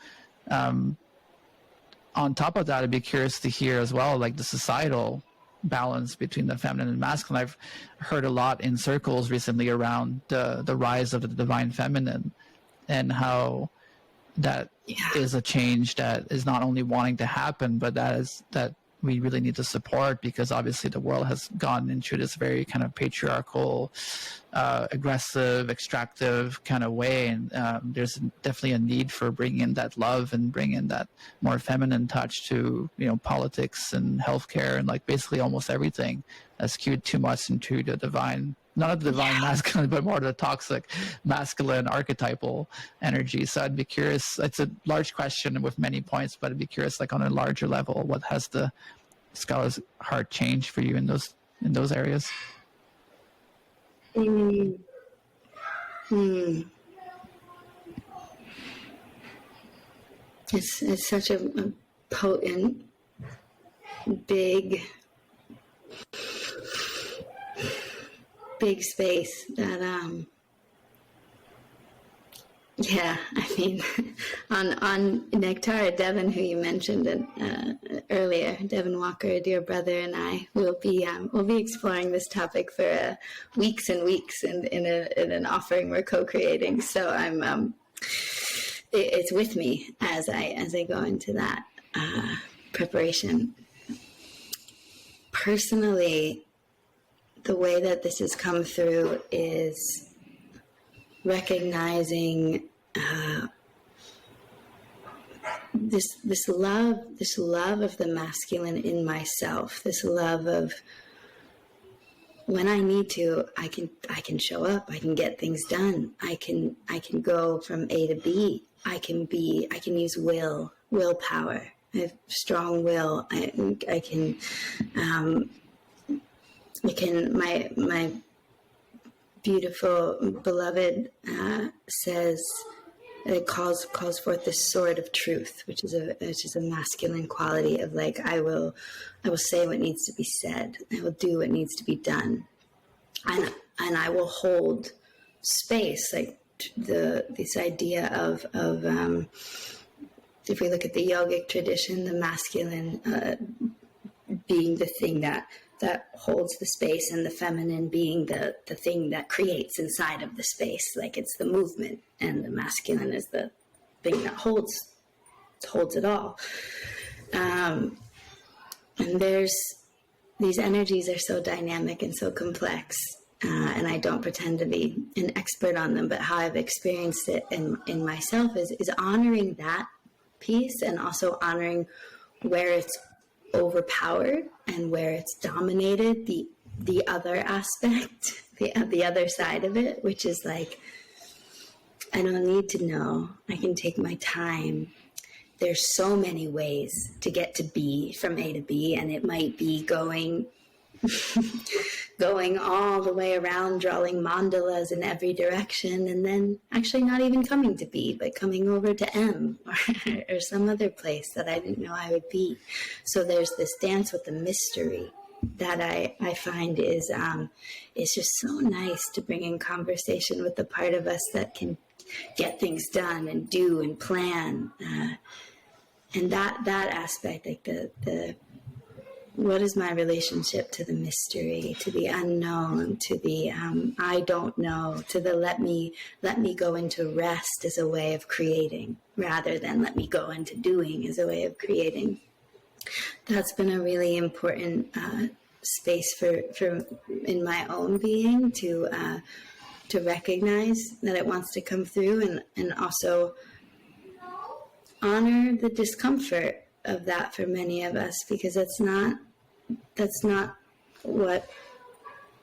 on top of that, I'd be curious to hear as well, like the societal balance between the feminine and masculine. I've heard a lot in circles recently around the rise of the divine feminine, and how that is a change that is not only wanting to happen, but that we really need to support, because obviously the world has gone into this very kind of patriarchal, aggressive, extractive kind of way. And there's definitely a need for bringing in that love and bringing in that more feminine touch to, politics and healthcare and like basically almost everything that's skewed too much into the divine, not the divine masculine, but more the toxic masculine archetypal energy. So I'd be curious, it's a large question with many points, but I'd be curious, like on a larger level, what has the Scarlet Heart changed for you in those areas? It's such a potent, big space that I mean, on Nectara, Devin, who you mentioned earlier, Devin Walker, a dear brother, and I will be exploring this topic for weeks and weeks in an offering we're co-creating. So I'm it's with me as I go into that preparation. Personally, the way that this has come through is recognizing this love of the masculine in myself, this love of when I need to, I can show up, I can get things done, I can go from A to B, I can use willpower, I have strong will, I can my beautiful beloved says, it calls forth this sword of truth, which is a masculine quality of like, I will say what needs to be said. I will do what needs to be done, and I will hold space, like this idea of if we look at the yogic tradition, the masculine being the thing that holds the space, and the feminine being the thing that creates inside of the space. Like it's the movement, and the masculine is the thing that holds it all. And there's these energies are so dynamic and so complex. And I don't pretend to be an expert on them, but how I've experienced it in myself is honoring that piece, and also honoring where it's overpowered and where it's dominated the other aspect, the other side of it, which is like, I don't need to know. I can take my time. There's so many ways to get to B, from A to B, and it might be going all the way around, drawing mandalas in every direction, and then actually not even coming to B, but coming over to M or some other place that I didn't know I would be. So there's this dance with the mystery that I find is just so nice to bring in conversation with the part of us that can get things done and do and plan. And that aspect, like the what is my relationship to the mystery, to the unknown, to the I don't know, to the let me go into rest as a way of creating, rather than let me go into doing as a way of creating. That's been a really important space for in my own being to recognize that it wants to come through, and also honor the discomfort of that for many of us, because that's not what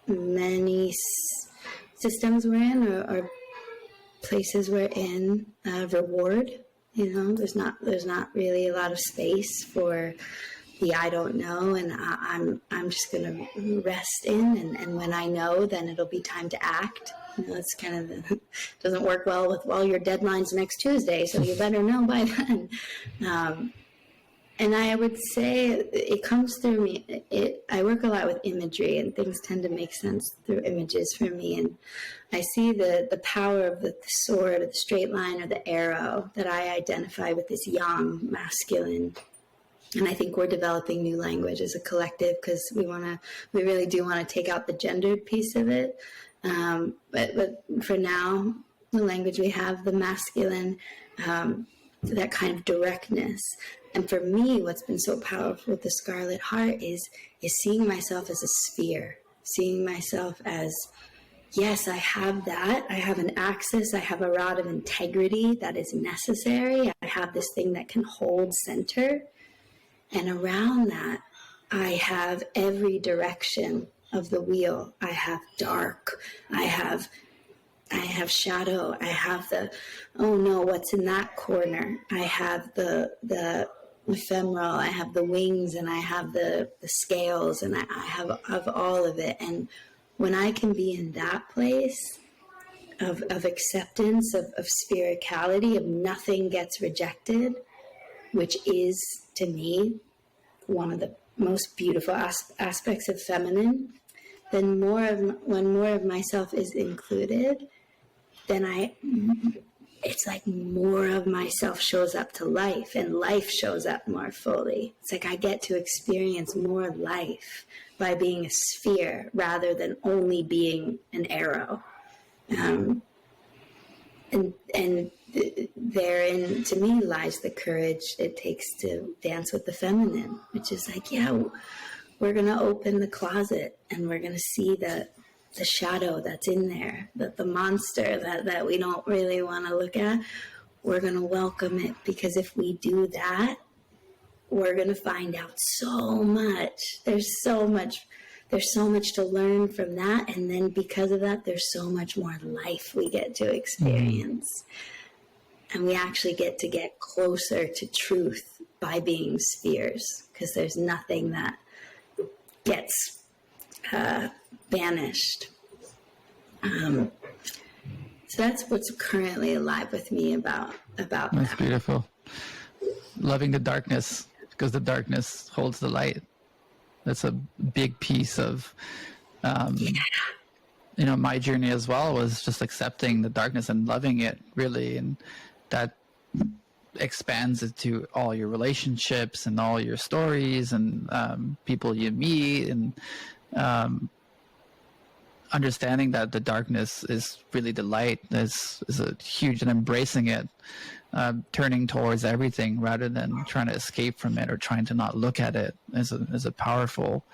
many systems we're in or places we're in reward. You know, there's not really a lot of space for the I don't know, and I'm just gonna rest in, and when I know, then it'll be time to act. You know, it's kind of doesn't work well with, well, your deadline's next Tuesday, so you better know by then. And I would say it comes through me. I work a lot with imagery, and things tend to make sense through images for me. And I see the power of the sword, or the straight line, or the arrow that I identify with this yang, masculine. And I think we're developing new language as a collective, because we really do want to take out the gendered piece of it. But for now, the language we have, the masculine, that kind of directness. And for me, what's been so powerful with the Scarlet Heart is seeing myself as a sphere, seeing myself as, yes, I have that. I have an axis. I have a rod of integrity that is necessary. I have this thing that can hold center. And around that, I have every direction of the wheel. I have dark. I have shadow. I have the, oh no, what's in that corner? I have the ephemeral. I have the wings, and I have the scales, and I have all of it. And when I can be in that place of acceptance, of spirituality, of nothing gets rejected, which is, to me, one of the most beautiful aspects of feminine, then when more of myself is included, then it's like more of myself shows up to life, and life shows up more fully. It's like I get to experience more life by being a sphere rather than only being an arrow. And therein, to me, lies the courage it takes to dance with the feminine, which is like, yeah, we're going to open the closet, and we're going to see the shadow that's in there, the monster that we don't really want to look at. We're going to welcome it, because if we do that, we're going to find out so much. There's so much to learn from that. And then because of that, there's so much more life we get to experience. And we actually get closer to truth by being spheres, because there's nothing that gets banished. So that's what's currently alive with me about That's that. beautiful. Loving the darkness, because the darkness holds the light. That's a big piece of, my journey as well, was just accepting the darkness and loving it, really. And that expands it to all your relationships and all your stories and people you meet, and understanding that the darkness is really the light is a huge, and embracing it, turning towards everything rather than trying to escape from it or trying to not look at it, is a powerful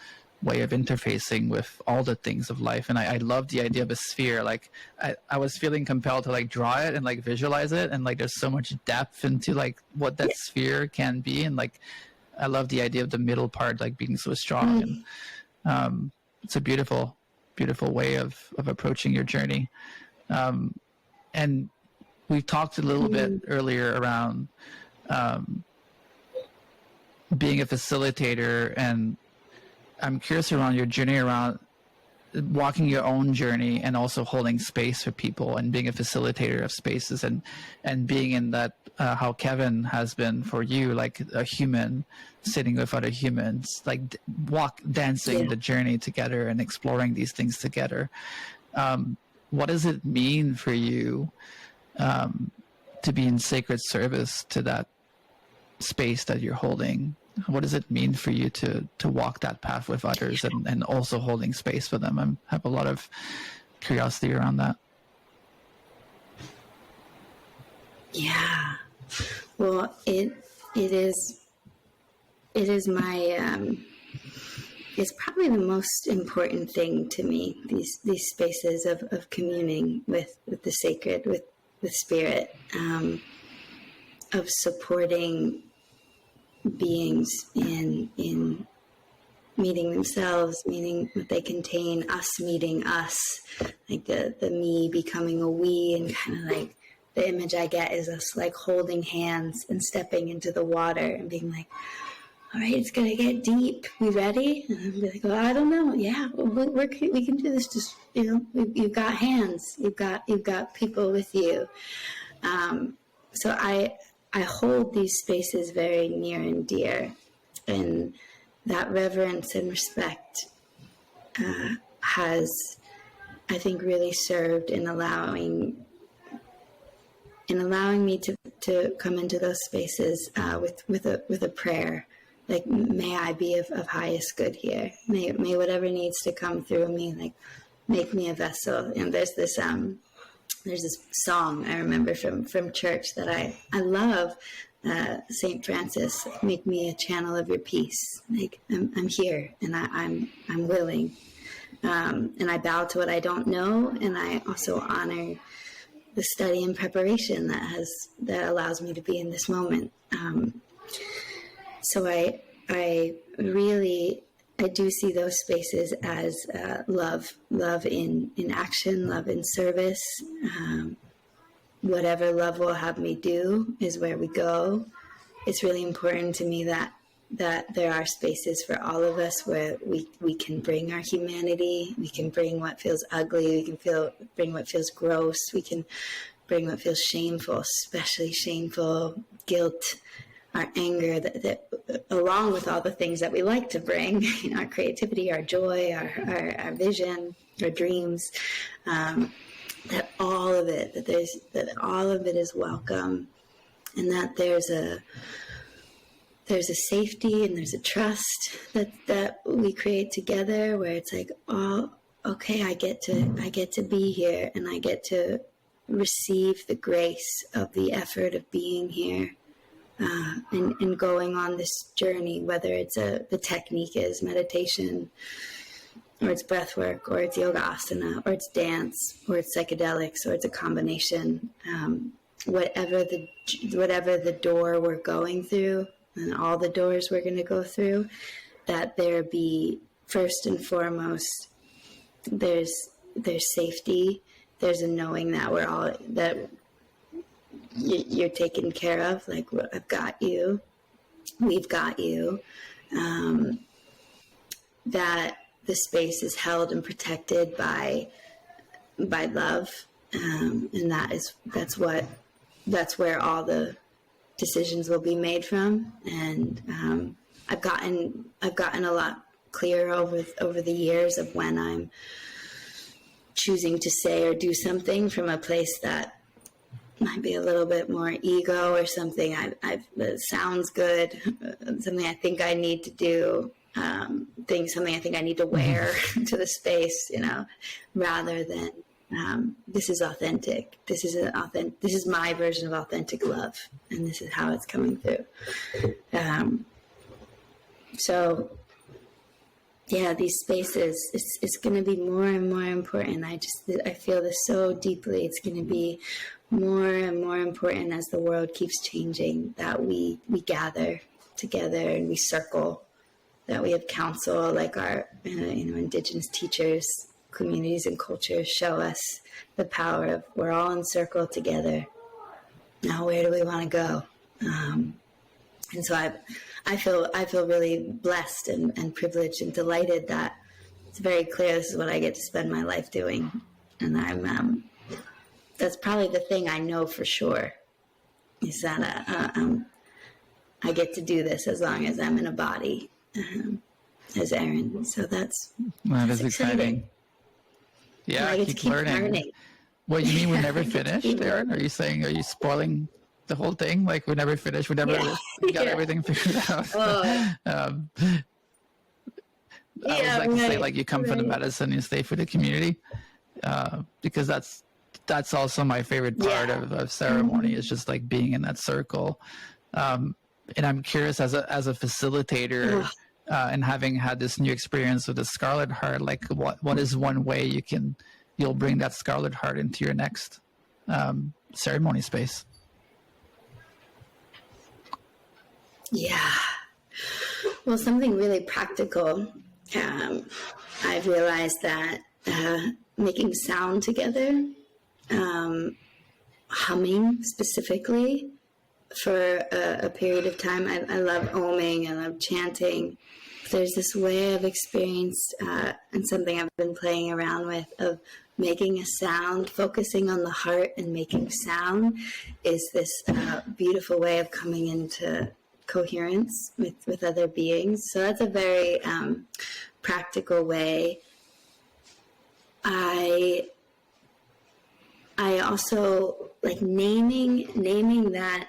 way of interfacing with all the things of life. And I love the idea of a sphere. Like I was feeling compelled to like draw it and like visualize it, and like there's so much depth into like what that sphere can be. And like I love the idea of the middle part like being so strong. And it's a beautiful way of approaching your journey. And we've talked a little bit earlier around being a facilitator, and I'm curious around your journey around walking your own journey and also holding space for people and being a facilitator of spaces, and being in that, how Kevin has been for you, like a human sitting with other humans, like dancing the journey together and exploring these things together. What does it mean for you to be in sacred service to that space that you're holding? What does it mean for you to walk that path with others and also holding space for them? I have a lot of curiosity around that. Yeah. Well, it is my it's probably the most important thing to me, these spaces of communing with the sacred, with spirit, of supporting beings in meeting themselves, meeting what they contain, us meeting us, like the me becoming a we, and kind of like the image I get is us like holding hands and stepping into the water and being like, all right, it's gonna get deep. We ready? And I'm like, well, I don't know. Yeah, we can do this. Just you've got hands. You've got people with you. So I hold these spaces very near and dear, and that reverence and respect has, I think, really served in allowing me to come into those spaces with a prayer. Like, may I be of highest good here. May whatever needs to come through me, like, make me a vessel. And there's this song I remember from church that I love, St. Francis, make me a channel of your peace. Like, I'm here, and I'm willing. And I bow to what I don't know, and I also honor the study and preparation that allows me to be in this moment. So I do see those spaces as love in action, love in service. Whatever love will have me do is where we go. It's really important to me that there are spaces for all of us where we can bring our humanity, we can bring what feels ugly, we can bring what feels gross, we can bring what feels shameful, especially shameful, guilt, our anger, that along with all the things that we like to bring, our creativity, our joy, our vision, our dreams, that all of it is welcome, and that there's a safety and there's a trust that we create together, where it's like, oh, okay, I get to be here, and I get to receive the grace of the effort of being here. And going on this journey, whether it's the technique is meditation, or it's breathwork, or it's yoga asana, or it's dance, or it's psychedelics, or it's a combination. Whatever the door we're going through, and all the doors we're going to go through, that there be, first and foremost, there's safety. There's a knowing that you're taken care of, like, I've got you, we've got you, that the space is held and protected by love, And that's where all the decisions will be made from. And I've gotten a lot clearer over the years of when I'm choosing to say or do something from a place that might be a little bit more ego, or something that sounds good, something I think I need to do, something I think I need to wear to the space, rather than this is authentic. This is my version of authentic love, and this is how it's coming through. So yeah, these spaces, it's going to be more and more important. I feel this so deeply. It's going to be more and more important as the world keeps changing, that we gather together and we circle, that we have counsel, like our indigenous teachers, communities, and cultures show us the power of, we're all in circle together. Now, where do we want to go? And so I feel really blessed and privileged and delighted that it's very clear this is what I get to spend my life doing. And that's probably the thing I know for sure, is that I get to do this as long as I'm in a body, as Erin. So that's exciting. Yeah, I get to keep learning. What, you mean we're never finished, Erin? Are you spoiling the whole thing? Like, we never finished, we got everything figured out. Say, like, you come for the medicine, you stay for the community, because that's also my favorite part of ceremony, is just like being in that circle. And I'm curious, as a facilitator, and having had this new experience with the Scarlet Heart, like what is one way you'll bring that Scarlet Heart into your next ceremony space? Yeah. Well, something really practical. I've realized that making sound together, humming specifically for a period of time. I love oming, I love chanting. There's this way I've experienced, and something I've been playing around with, of making a sound, focusing on the heart and making sound, is this beautiful way of coming into coherence with other beings. So that's a very practical way. I also like naming that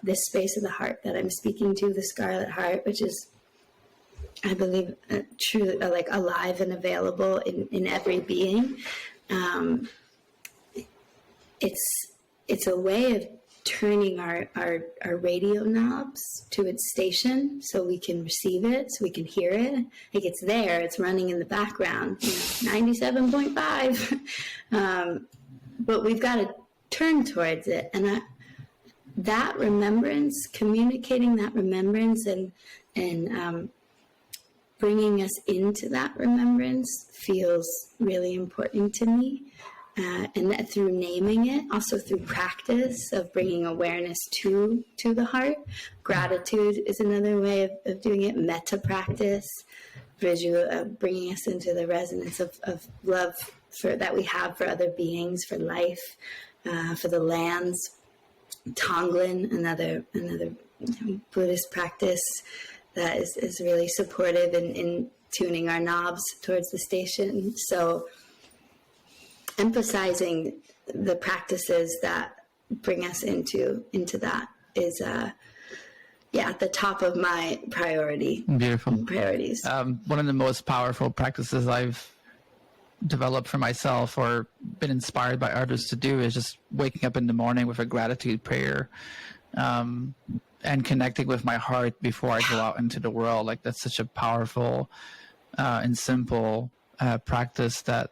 this space of the heart that I'm speaking to, the Scarlet Heart, which is, I believe, truly like alive and available in every being. It's a way of turning our radio knobs to its station, so we can receive it, so we can hear it. Like, it's there, it's running in the background, 97.5. But we've got to turn towards it. And that remembrance, communicating that remembrance and bringing us into that remembrance feels really important to me. And that through naming it, also through practice of bringing awareness to the heart. Gratitude is another way of doing it. Metta practice, bringing us into the resonance of love that we have for other beings, for life, for the lands. Tonglen, another Buddhist practice that is really supportive in tuning our knobs towards the station. So emphasizing the practices that bring us into that is at the top of my priorities. One of the most powerful practices I've developed for myself or been inspired by others to do is just waking up in the morning with a gratitude prayer, and connecting with my heart before I go out into the world. Like, that's such a powerful and simple practice that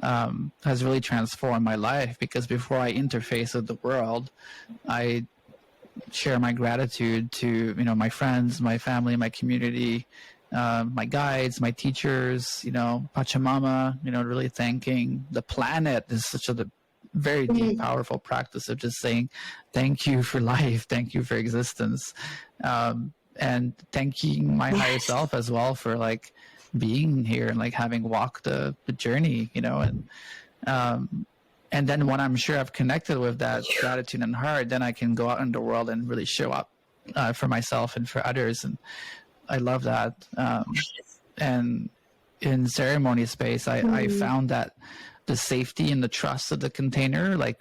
has really transformed my life, because before I interface with the world, I share my gratitude to my friends, my family, my community, my guides, my teachers, Pachamama, really thanking the planet. Is such a very deep, powerful practice of just saying thank you for life, thank you for existence, and thanking my higher self as well for like being here and like having walked the journey, and And then when I'm sure I've connected with that gratitude and heart, then I can go out in the world and really show up for myself and for others. And I love that. And in ceremony space, I found that the safety and the trust of the container, like,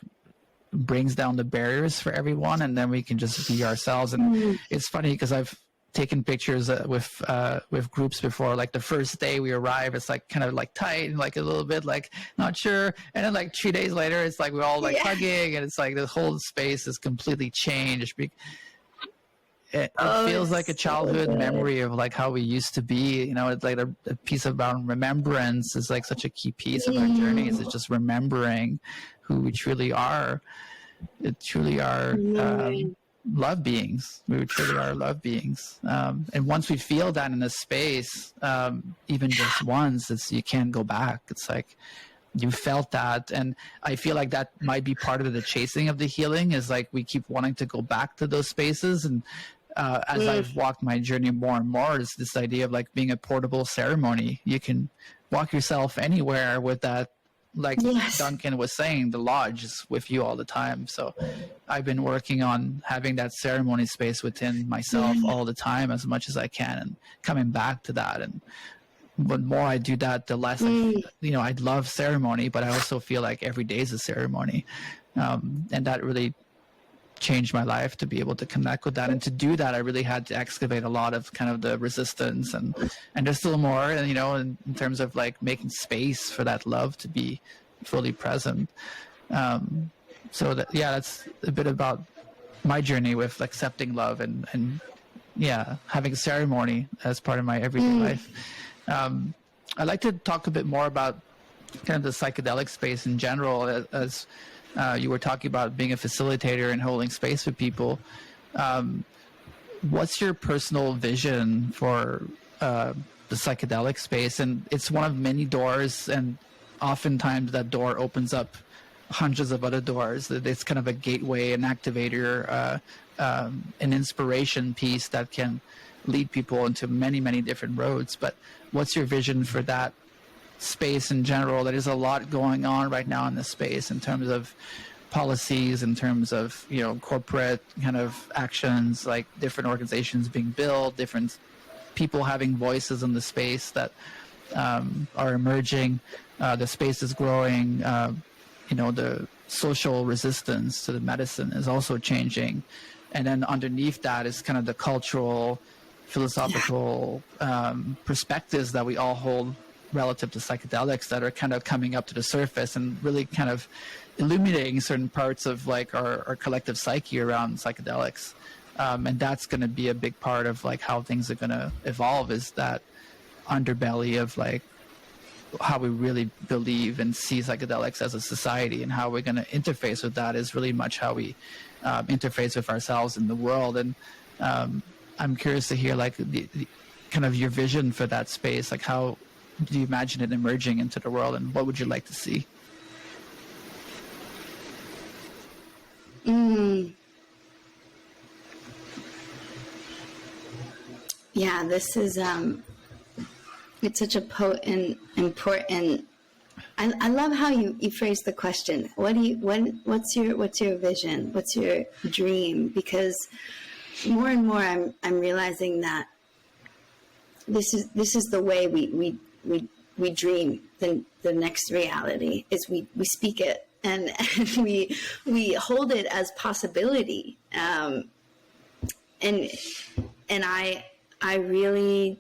brings down the barriers for everyone, and then we can just be ourselves. And it's funny because I've taken pictures with groups before. Like the first day we arrive, it's like kind of like tight and like a little bit like not sure, and then like 3 days later, it's like we're all like hugging, and it's like the whole space is completely changed. It feels like a childhood memory of like how we used to be. You know, it's like a piece about remembrance is like such a key piece of our journeys. It's just remembering who we truly are. It truly are love beings. We truly are love beings. And once we feel that in a space, even just once, you can't go back. It's like you felt that. And I feel like that might be part of the chasing of the healing, is like we keep wanting to go back to those spaces. And as I've walked my journey more and more, it's this idea of like being a portable ceremony. You can walk yourself anywhere with that. Like Duncan was saying, the lodge is with you all the time. So I've been working on having that ceremony space within myself all the time, as much as I can, and coming back to that. And the more I do that, the less I love ceremony, but I also feel like every day is a ceremony. And that really changed my life, to be able to connect with that. And to do that, I really had to excavate a lot of kind of the resistance, and there's still more, and in terms of like making space for that love to be fully present. So that's a bit about my journey with accepting love and having ceremony as part of my everyday life. I'd like to talk a bit more about kind of the psychedelic space in general, as you were talking about being a facilitator and holding space with people. What's your personal vision for the psychedelic space? And it's one of many doors, and oftentimes that door opens up hundreds of other doors. It's kind of a gateway, an activator, an inspiration piece that can lead people into many, many different roads. But what's your vision for that space in general? There's a lot going on right now in this space in terms of policies, in terms of corporate kind of actions, like different organizations being built, different people having voices in the space that are emerging. The space is growing. The social resistance to the medicine is also changing, and then underneath that is kind of the cultural, philosophical perspectives that we all hold relative to psychedelics, that are kind of coming up to the surface and really kind of illuminating certain parts of like our collective psyche around psychedelics. And that's going to be a big part of like how things are going to evolve, is that underbelly of like how we really believe and see psychedelics as a society, and how we're going to interface with that is really much how we interface with ourselves in the world. And I'm curious to hear like the kind of your vision for that space. Like, how do you imagine it emerging into the world, and what would you like to see? Yeah, this is it's such a potent, important. I love how you phrase the question. What's your vision? What's your dream? Because more and more I'm realizing that this is the way we dream the next reality, is we speak it, and we hold it as possibility. And I really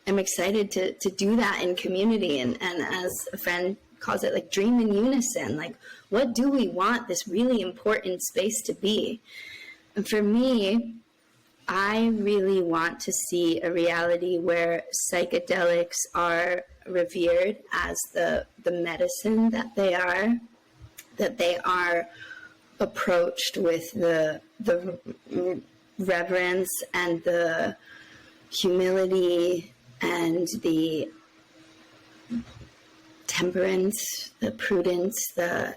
am excited to do that in community, and as a friend calls it, like dream in unison. Like, what do we want this really important space to be? And for me, I really want to see a reality where psychedelics are revered as the medicine that they are approached with the reverence and the humility and the temperance, the prudence, the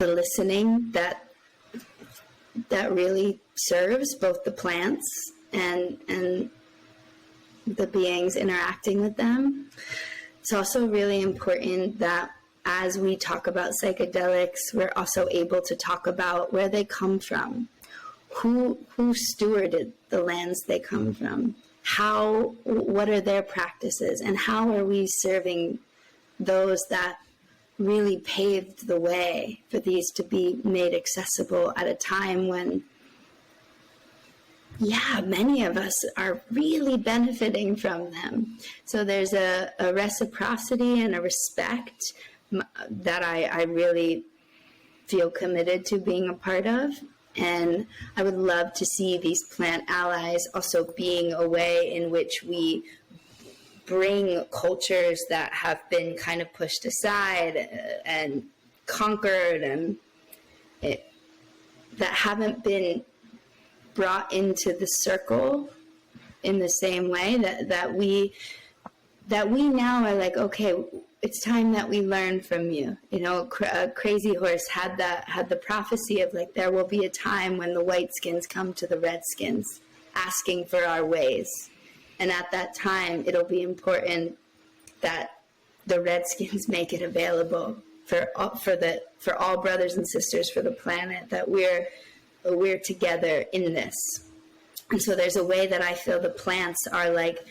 listening that really serves both the plants and the beings interacting with them. It's also really important that as we talk about psychedelics, we're also able to talk about where they come from, who stewarded the lands they come from, what are their practices, and how are we serving those that really paved the way for these to be made accessible at a time when, many of us are really benefiting from them. So there's a reciprocity and a respect that I really feel committed to being a part of. And I would love to see these plant allies also being a way in which we bring cultures that have been kind of pushed aside and conquered and that haven't been brought into the circle in the same way, that we now are like, okay, it's time that we learn from you. You know, Crazy Horse had the prophecy of like, there will be a time when the whiteskins come to the redskins asking for our ways. And at that time, it'll be important that the redskins make it available for all brothers and sisters for the planet, that we're together in this. And so there's a way that I feel the plants are like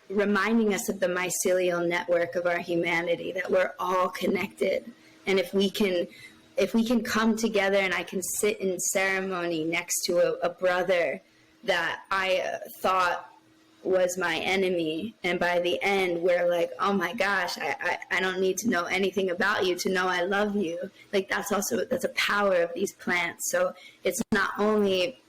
reminding us of the mycelial network of our humanity, that we're all connected. And if we can come together, and I can sit in ceremony next to a brother that I thought was my enemy, and by the end we're like, oh my gosh, I don't need to know anything about you to know I love you. Like that's a power of these plants. So it's not only,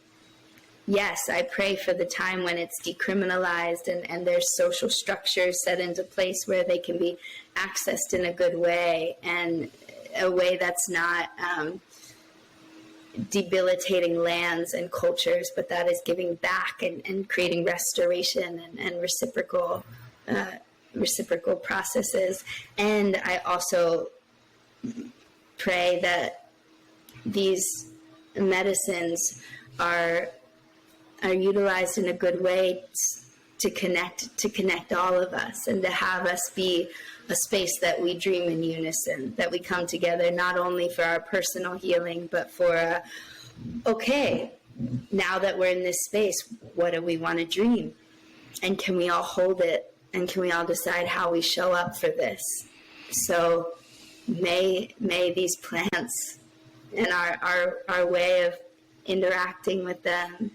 yes, I pray for the time when it's decriminalized and there's social structures set into place where they can be accessed in a good way, and a way that's not debilitating lands and cultures, but that is giving back and creating restoration and reciprocal processes. And I also pray that these medicines are utilized in a good way to connect all of us, and to have us be a space that we dream in unison, that we come together not only for our personal healing, but for, okay, now that we're in this space, what do we want to dream? And can we all hold it? And can we all decide how we show up for this? So may these plants and our way of interacting with them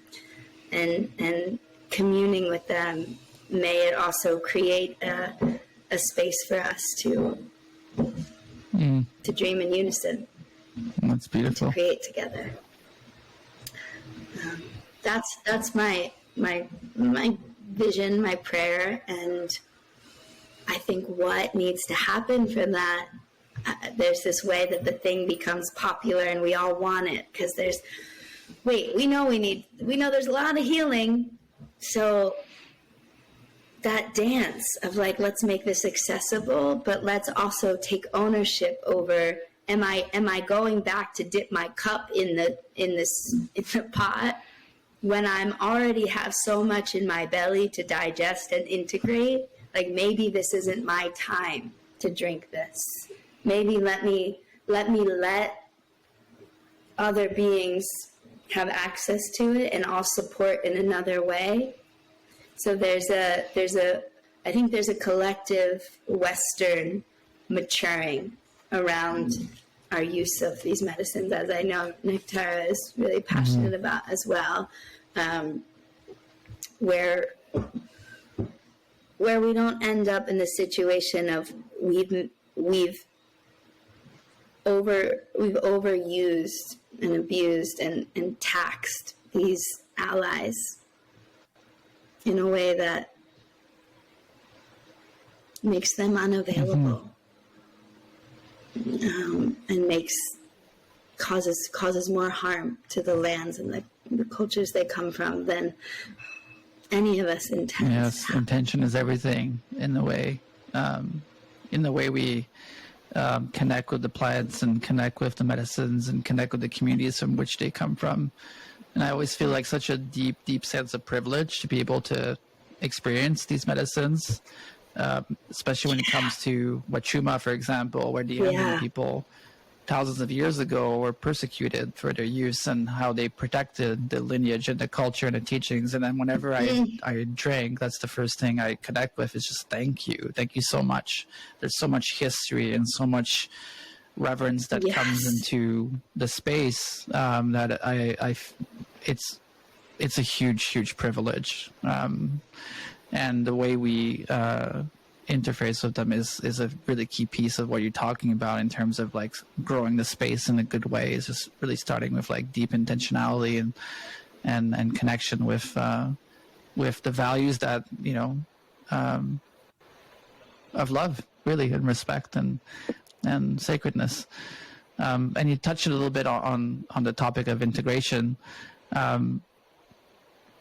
and communing with them, may it also create a space for us to dream in unison. That's beautiful. To create together. That's my vision, my prayer, and I think what needs to happen for that. There's this way that the thing becomes popular and we all want it, because we know there's a lot of healing, so that dance of like, let's make this accessible, but let's also take ownership over, am I going back to dip my cup in the pot when I'm already have so much in my belly to digest and integrate? Like, maybe this isn't my time to drink this. Maybe let other beings have access to it and I'll support in another way. So I think there's a collective Western maturing around our use of these medicines, as I know Nectara is really passionate about as well, where we don't end up in the situation of we've overused and abused and taxed these allies in a way that makes them unavailable, and causes more harm to the lands and the cultures they come from than any of us intend. Yes, intention is everything in the way we connect with the plants and connect with the medicines and connect with the communities from which they come from. And I always feel like such a deep, deep sense of privilege to be able to experience these medicines especially when it comes to Wachuma, for example, where the Indian people thousands of years ago were persecuted for their use, and how they protected the lineage and the culture and the teachings. And then whenever I drink, that's the first thing I connect with is just thank you so much. There's so much history and so much reverence that comes into the space, that it's a huge privilege, and the way we interface with them is a really key piece of what you're talking about in terms of like growing the space in a good way. Is just really starting with like deep intentionality and connection with the values that of love, really, and respect and sacredness. And you touched a little bit on the topic of integration.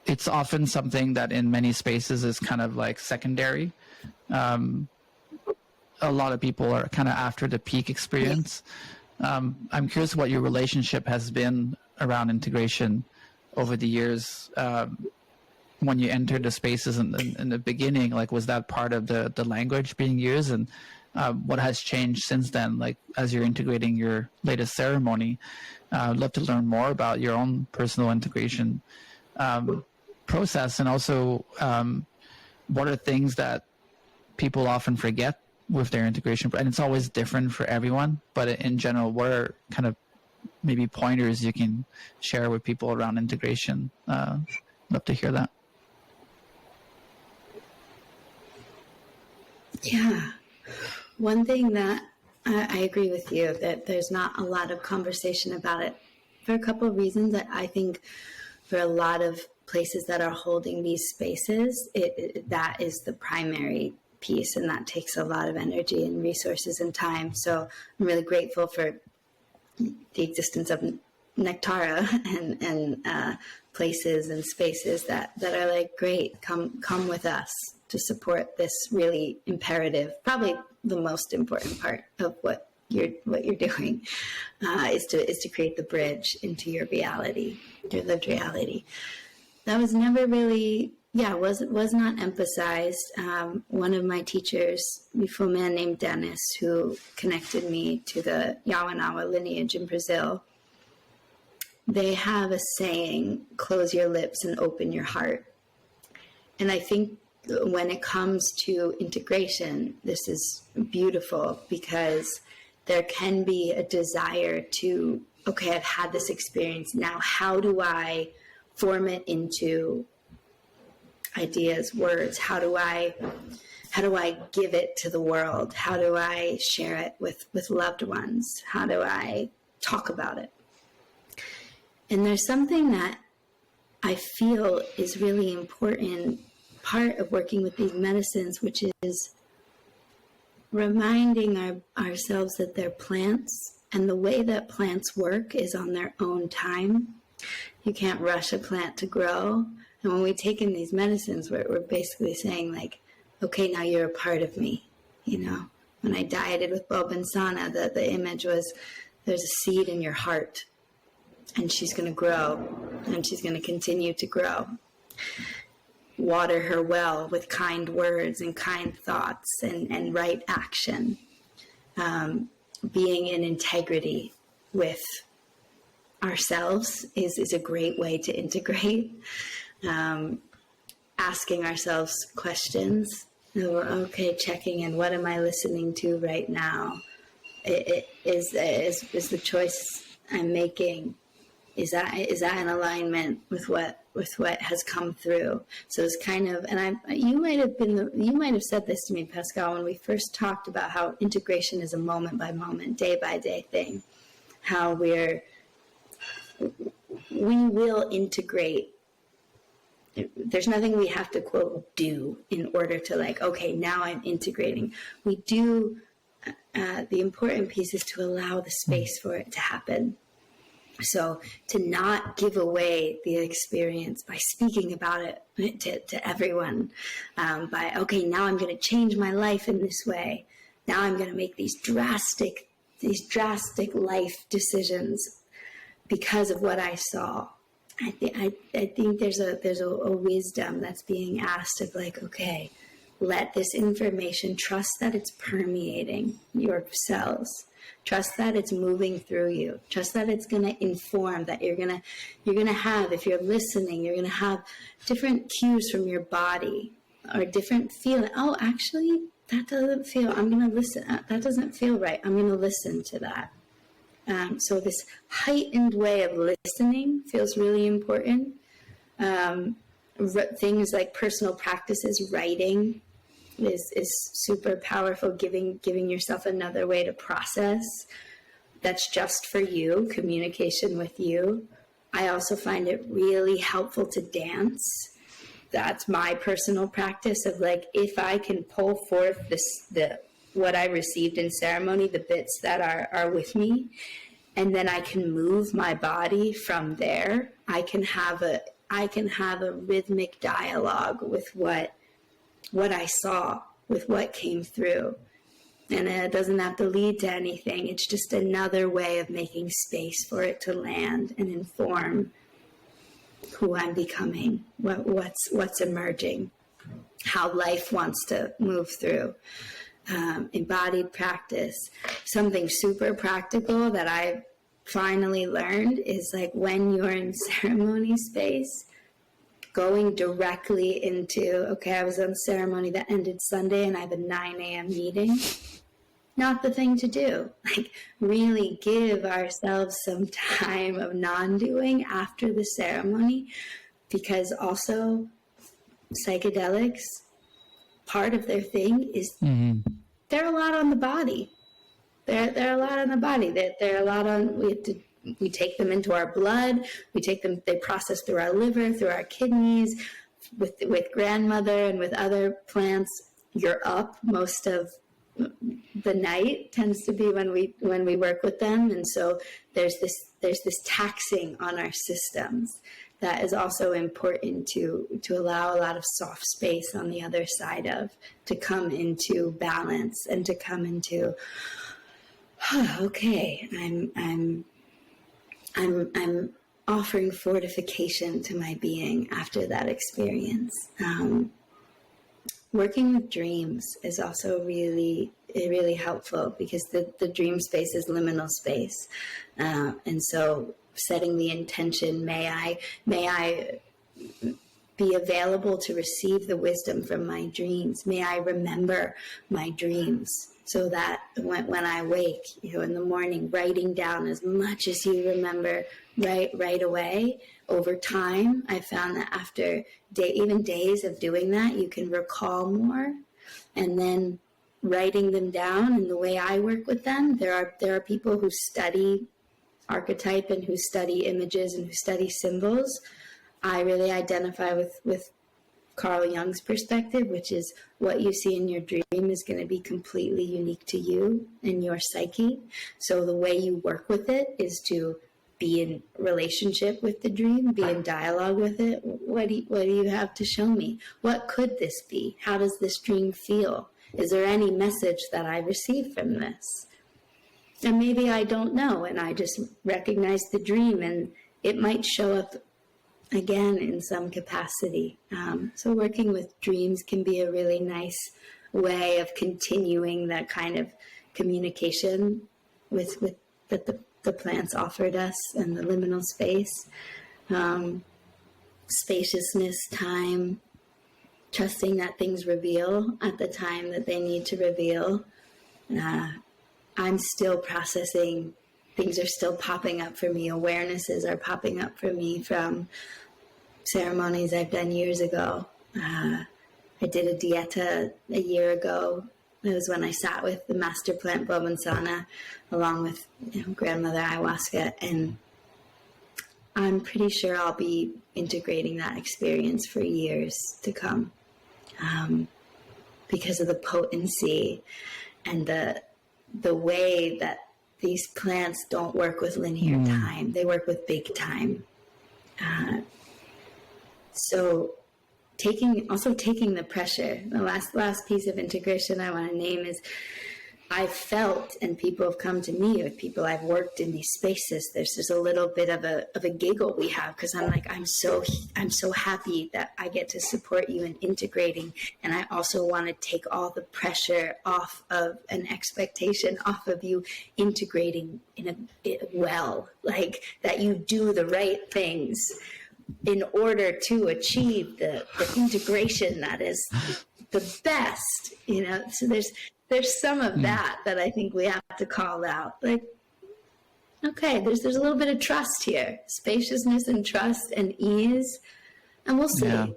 It's often something that in many spaces is kind of like secondary. A lot of people are kind of after the peak experience. I'm curious what your relationship has been around integration over the years. When you entered the spaces in the beginning, like, was that part of the language being used? And what has changed since then, like as you're integrating your latest ceremony? I'd love to learn more about your own personal integration process, and also what are things that people often forget with their integration, and it's always different for everyone, but in general, what are kind of maybe pointers you can share with people around integration? Love to hear that. Yeah. One thing that I agree with you, that there's not a lot of conversation about it for a couple of reasons. That I think for a lot of places that are holding these spaces, that is the primary piece, and that takes a lot of energy and resources and time. So I'm really grateful for the existence of Nectara and places and spaces that are like, great, come with us to support this really imperative, probably the most important part of what you're doing, is to create the bridge into your reality, your lived reality. That was never really, was not emphasized. One of my teachers, a beautiful man named Dennis, who connected me to the Yawanawa lineage in Brazil, they have a saying, close your lips and open your heart. And I think when it comes to integration, this is beautiful, because there can be a desire to, okay, I've had this experience. Now, how do I form it into ideas, words? How do I give it to the world? How do I share it with loved ones? How do I talk about it? And there's something that I feel is really important part of working with these medicines, which is reminding ourselves that they're plants, and the way that plants work is on their own time. You can't rush a plant to grow. And when we take in these medicines, we're basically saying, like, okay, now you're a part of me. When I dieted with Bobansana, the image was, there's a seed in your heart, and she's going to grow, and she's going to continue to grow. Water her well with kind words and kind thoughts and right action. Being in integrity with ourselves is a great way to integrate. Asking ourselves questions. Okay, checking in. What am I listening to right now? Is the choice I'm making, is that in alignment with what has come through? So it's kind of, and you might have said this to me, Pascal, when we first talked about how integration is a moment by moment, day by day thing. How we will integrate. There's nothing we have to, quote, do in order to, like, okay, now I'm integrating. We do, the important piece is to allow the space for it to happen. So to not give away the experience by speaking about it to everyone, by, okay, now I'm going to change my life in this way. Now I'm going to make these drastic life decisions because of what I saw. I think there's a wisdom that's being asked of, like, okay, let this information, trust that it's permeating your cells. Trust that it's moving through you. Trust that it's going to inform, that you're going to have, if you're listening, you're going to have different cues from your body or different feeling. Oh, actually, that doesn't feel, I'm going to listen. That doesn't feel right. I'm going to listen to that. So this heightened way of listening feels really important. Things like personal practices, writing, is super powerful, giving yourself another way to process that's just for you, communication with you. I also find it really helpful to dance. That's my personal practice of like, if I can pull forth what I received in ceremony, the bits that are with me, and then I can move my body from there, I can have a rhythmic dialogue with what I saw, with what came through. And it doesn't have to lead to anything. It's just another way of making space for it to land and inform who I'm becoming, what's emerging, how life wants to move through. Embodied practice. Something super practical that I finally learned is like when you're in ceremony space, going directly into, okay, I was on ceremony that ended Sunday and I have a 9 a.m. meeting. Not the thing to do. Like, really give ourselves some time of non-doing after the ceremony, because also psychedelics, part of their thing is they're a lot on the body. They're a lot on the body. They're a lot on, we take them into our blood. They process through our liver, through our kidneys. With grandmother and with other plants, you're up most of the night tends to be when we work with them, and so there's this taxing on our systems that is also important to allow a lot of soft space on the other side of, to come into balance and to come into, okay, I'm offering fortification to my being after that experience. Working with dreams is also really helpful, because the dream space is liminal space. And so setting the intention, may I be available to receive the wisdom from my dreams? May I remember my dreams, so that when I wake, in the morning, writing down as much as you remember right away. Over time, I found that after even days of doing that, you can recall more. And then writing them down, and the way I work with them, there are people who study archetype and who study images and who study symbols. I really identify with Carl Jung's perspective, which is what you see in your dream is going to be completely unique to you and your psyche. So the way you work with it is to be in relationship with the dream, be in dialogue with it. What do you have to show me? What could this be? How does this dream feel? Is there any message that I received from this? And maybe I don't know, and I just recognize the dream, and it might show up again in some capacity. So working with dreams can be a really nice way of continuing that kind of communication with that the plants offered us, and the liminal space, spaciousness, time, trusting that things reveal at the time that they need to reveal. I'm still processing. Things are still popping up for me. Awarenesses are popping up for me from ceremonies I've done years ago. I did a dieta a year ago. It was when I sat with the master plant Bobensana along with grandmother ayahuasca, and I'm pretty sure I'll be integrating that experience for years to come, because of the potency and the way that these plants don't work with linear time. They work with big time. So taking the pressure. The last piece of integration I want to name is I've felt, and people have come to me, with people I've worked in these spaces, there's just a little bit of a giggle we have, because I'm like, I'm so happy that I get to support you in integrating, and I also want to take all the pressure off of an expectation off of you integrating well, like that you do the right things in order to achieve the integration that is the best, you know. So there's some of that I think we have to call out. Like, okay, there's a little bit of trust here, spaciousness and trust and ease, and we'll see. Yeah.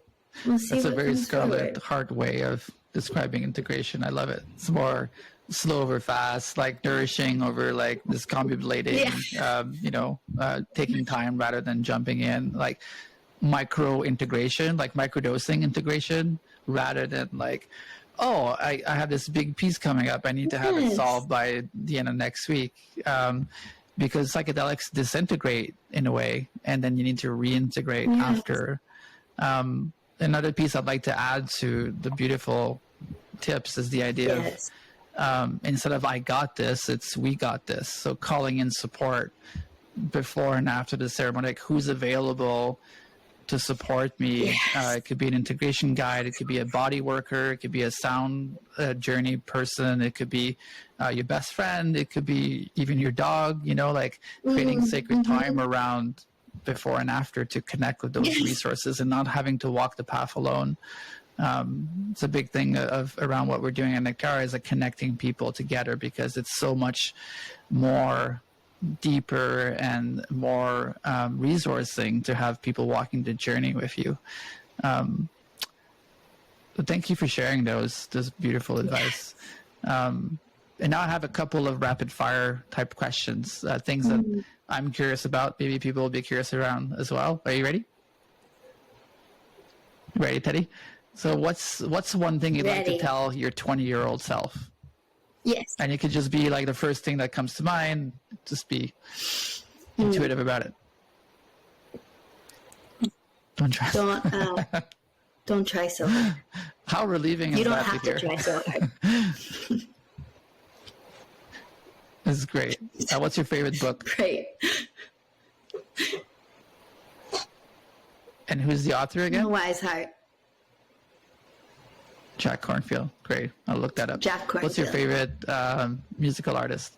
We'll see. That's a what very comes Scarlet forward. Heart way of describing integration. I love it. It's more slow over fast, like nourishing over like discombobulating, taking time rather than jumping in, like micro integration, like microdosing integration, rather than like, oh, I have this big piece coming up. I need to have it solved by the end of next week. Because psychedelics disintegrate in a way, and then you need to reintegrate after. Another piece I'd like to add to the beautiful tips is the idea of instead of I got this, it's we got this. So calling in support before and after the ceremony, like who's available to support me. It could be an integration guide, it could be a body worker, it could be a sound journey person, it could be your best friend, it could be even your dog, you know, like creating sacred time around before and after to connect with those resources and not having to walk the path alone. It's a big thing around what we're doing at Nectara is like connecting people together, because it's so much more deeper and more resourcing to have people walking the journey with you. But thank you for sharing those beautiful advice. And now I have a couple of rapid fire type questions, things that I'm curious about. Maybe people will be curious around as well. Are you ready? Ready, Teddy? So what's one thing you'd like to tell your 20-year-old self? Yes. And it could just be like the first thing that comes to mind. Just be intuitive about it. Don't try. Don't try so hard. How relieving is that? You don't have to try so hard. This is great. What's your favorite book? Great. And who's the author again? No Wise Heart. Jack Kornfield. Great. I'll look that up. Jack Kornfield. What's your favorite musical artist?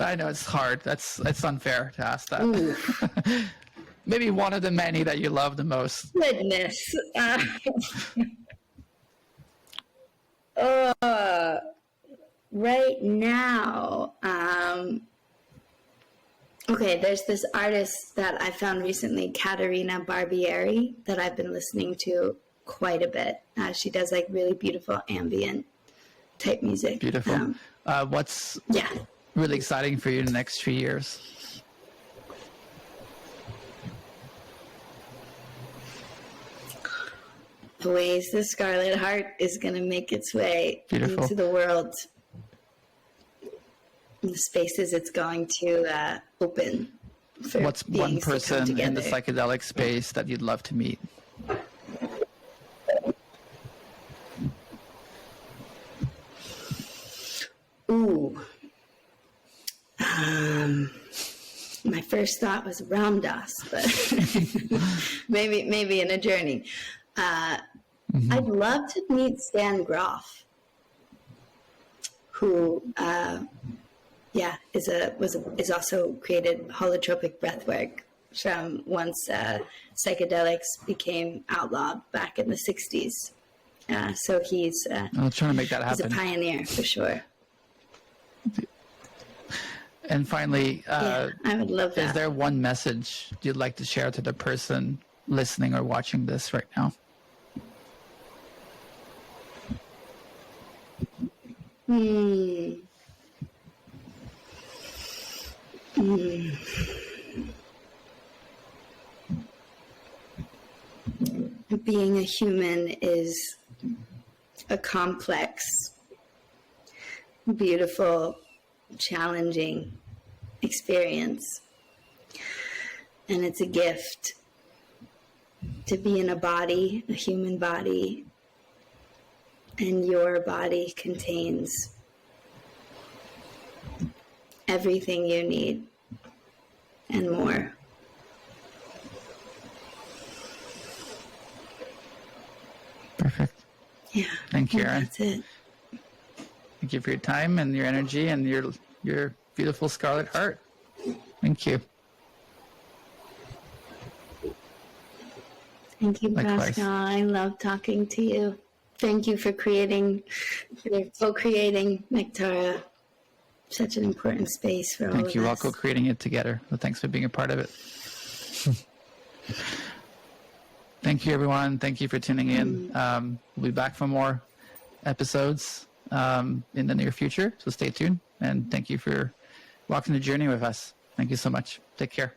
I know it's hard. It's unfair to ask that. Maybe one of the many that you love the most. Goodness. Right now, okay, there's this artist that I found recently, Caterina Barbieri, that I've been listening to quite a bit. She does like really beautiful ambient type music. Beautiful. What's really exciting for you in the next 3 years? The ways the Scarlet Heart is going to make its way into the world. The spaces it's going to open. For what's one person in the psychedelic space that you'd love to meet? My first thought was Ram Dass, but maybe in a journey. I'd love to meet Stan Groff, who is also created holotropic breathwork from once psychedelics became outlawed back in the 60s. So he's I'm trying to make that happen. He's a pioneer for sure. And finally, I would love that. Is there one message you'd like to share to the person listening or watching this right now? Being a human is a complex, beautiful, challenging experience. And it's a gift to be in a body, a human body, and your body contains everything you need and more. Perfect. Yeah. Thank you, Erin. That's it. Thank you for your time and your energy and your beautiful scarlet heart. Thank you. Thank you, Likewise. Pascal. I love talking to you. Thank you for co-creating Nectara. Such an important space for all of us. Thank you. All co-creating it together. So thanks for being a part of it. Thank you, everyone. Thank you for tuning in. We'll be back for more episodes in the near future. So stay tuned. And thank you for walking the journey with us. Thank you so much. Take care.